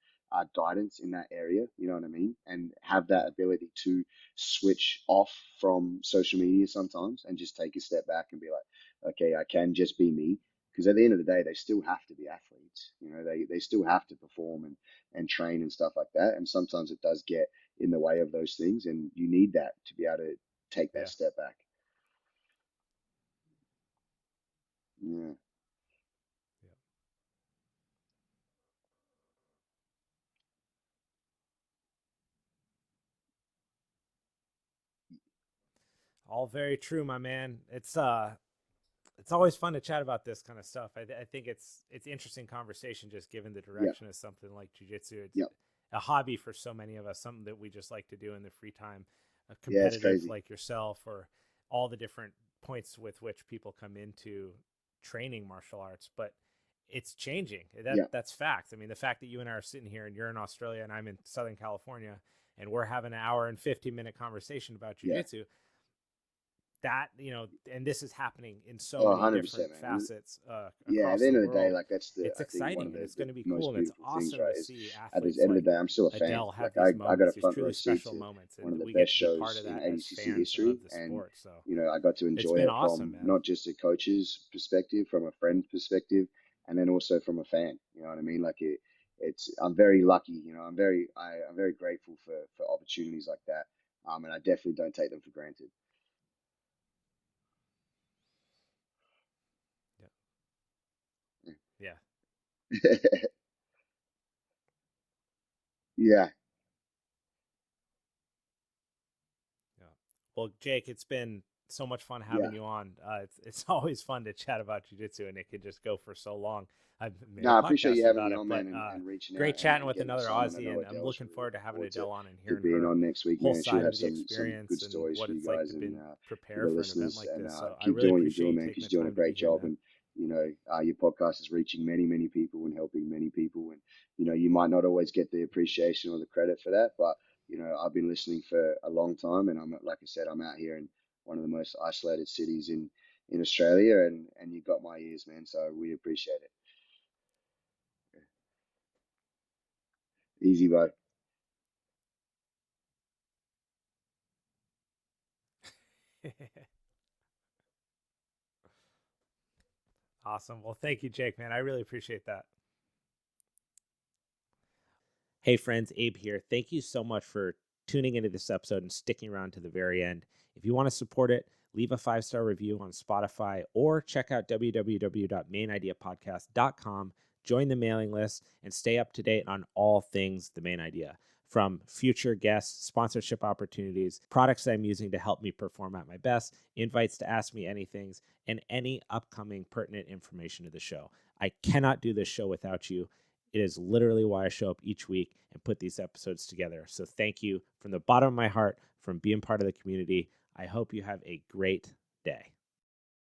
guidance in that area, you know what I mean? And have that ability to switch off from social media sometimes and just take a step back and be like, okay, I can just be me. Because at the end of the day, they still have to be athletes. You know, they still have to perform and train and stuff like that. And sometimes it does get in the way of those things. And you need that to be able to take that step back. Yeah. All very true, my man. It's always fun to chat about this kind of stuff. I think it's interesting conversation, just given the Yeah. direction of something like jiu-jitsu. It's Yeah. a hobby for so many of us, something that we just like to do in the free time. A Yeah, it's competitive crazy. like yourself, or all the different points with which people come into training martial arts. But it's changing. Yeah. That's fact. I mean, the fact that you and I are sitting here and you're in Australia and I'm in Southern California and we're having an hour and 50-minute conversation about Yeah. jiu-jitsu, that, you know, and this is happening in so Oh, many 100%, different man. facets Yeah, at across the the end of the day, world. like that's It's I think one exciting of and it's the going to be most cool, and it's beautiful things, awesome right? to Is see at the athletes end of the like day, I'm still a fan. Adele have Like these I got a moments, these front row truly seat special to moments, one of and the we get best to be part shows of in that as ADCC fans history, of the and sport. So you know I got to it's enjoy been it awesome, from man. not just a coach's perspective, from a friend's perspective, and then also from a fan. You know what I mean? Like it's I'm very lucky. You know, I'm very grateful for opportunities like that, and I definitely don't take them for granted. Yeah. Yeah, Yeah. Well, Jake, it's been so much fun yeah. having you on. It's always fun to chat about jiu-jitsu, and it can just go for so long. I've made No, a I appreciate you podcast having about me it, on, but man, and reaching out great chatting and with getting another us on. And I Aussie, know and I'm Adele's looking really forward to looking having forward Adele on and to hearing being her on next week, whole man. She'll side have of the some good experience and stories what for you it's like guys to and been for the prepare for an event listeners. like And this. So I keep really doing what you're appreciate doing, you man, taking because the you're doing a time to be great here, job. man. And you know, your podcast is reaching many, many people and helping many people. And you know, you might not always get the appreciation or the credit for that, but you know, I've been listening for a long time, and I'm like I said, I'm out here in one of the most isolated cities in Australia, and you got my ears, man. So we appreciate it. Easy, bro. Awesome. Well, thank you, Jake, man. I really appreciate that. Hey, friends, Abe here. Thank you so much for tuning into this episode and sticking around to the very end. If you want to support it, leave a 5-star review on Spotify or check out www.maynideapodcast.com, join the mailing list, and stay up to date on all things The Main Idea, from future guests, sponsorship opportunities, products that I'm using to help me perform at my best, invites to ask me anything, and any upcoming pertinent information to the show. I cannot do this show without you. It is literally why I show up each week and put these episodes together. So thank you from the bottom of my heart from being part of the community. I hope you have a great day.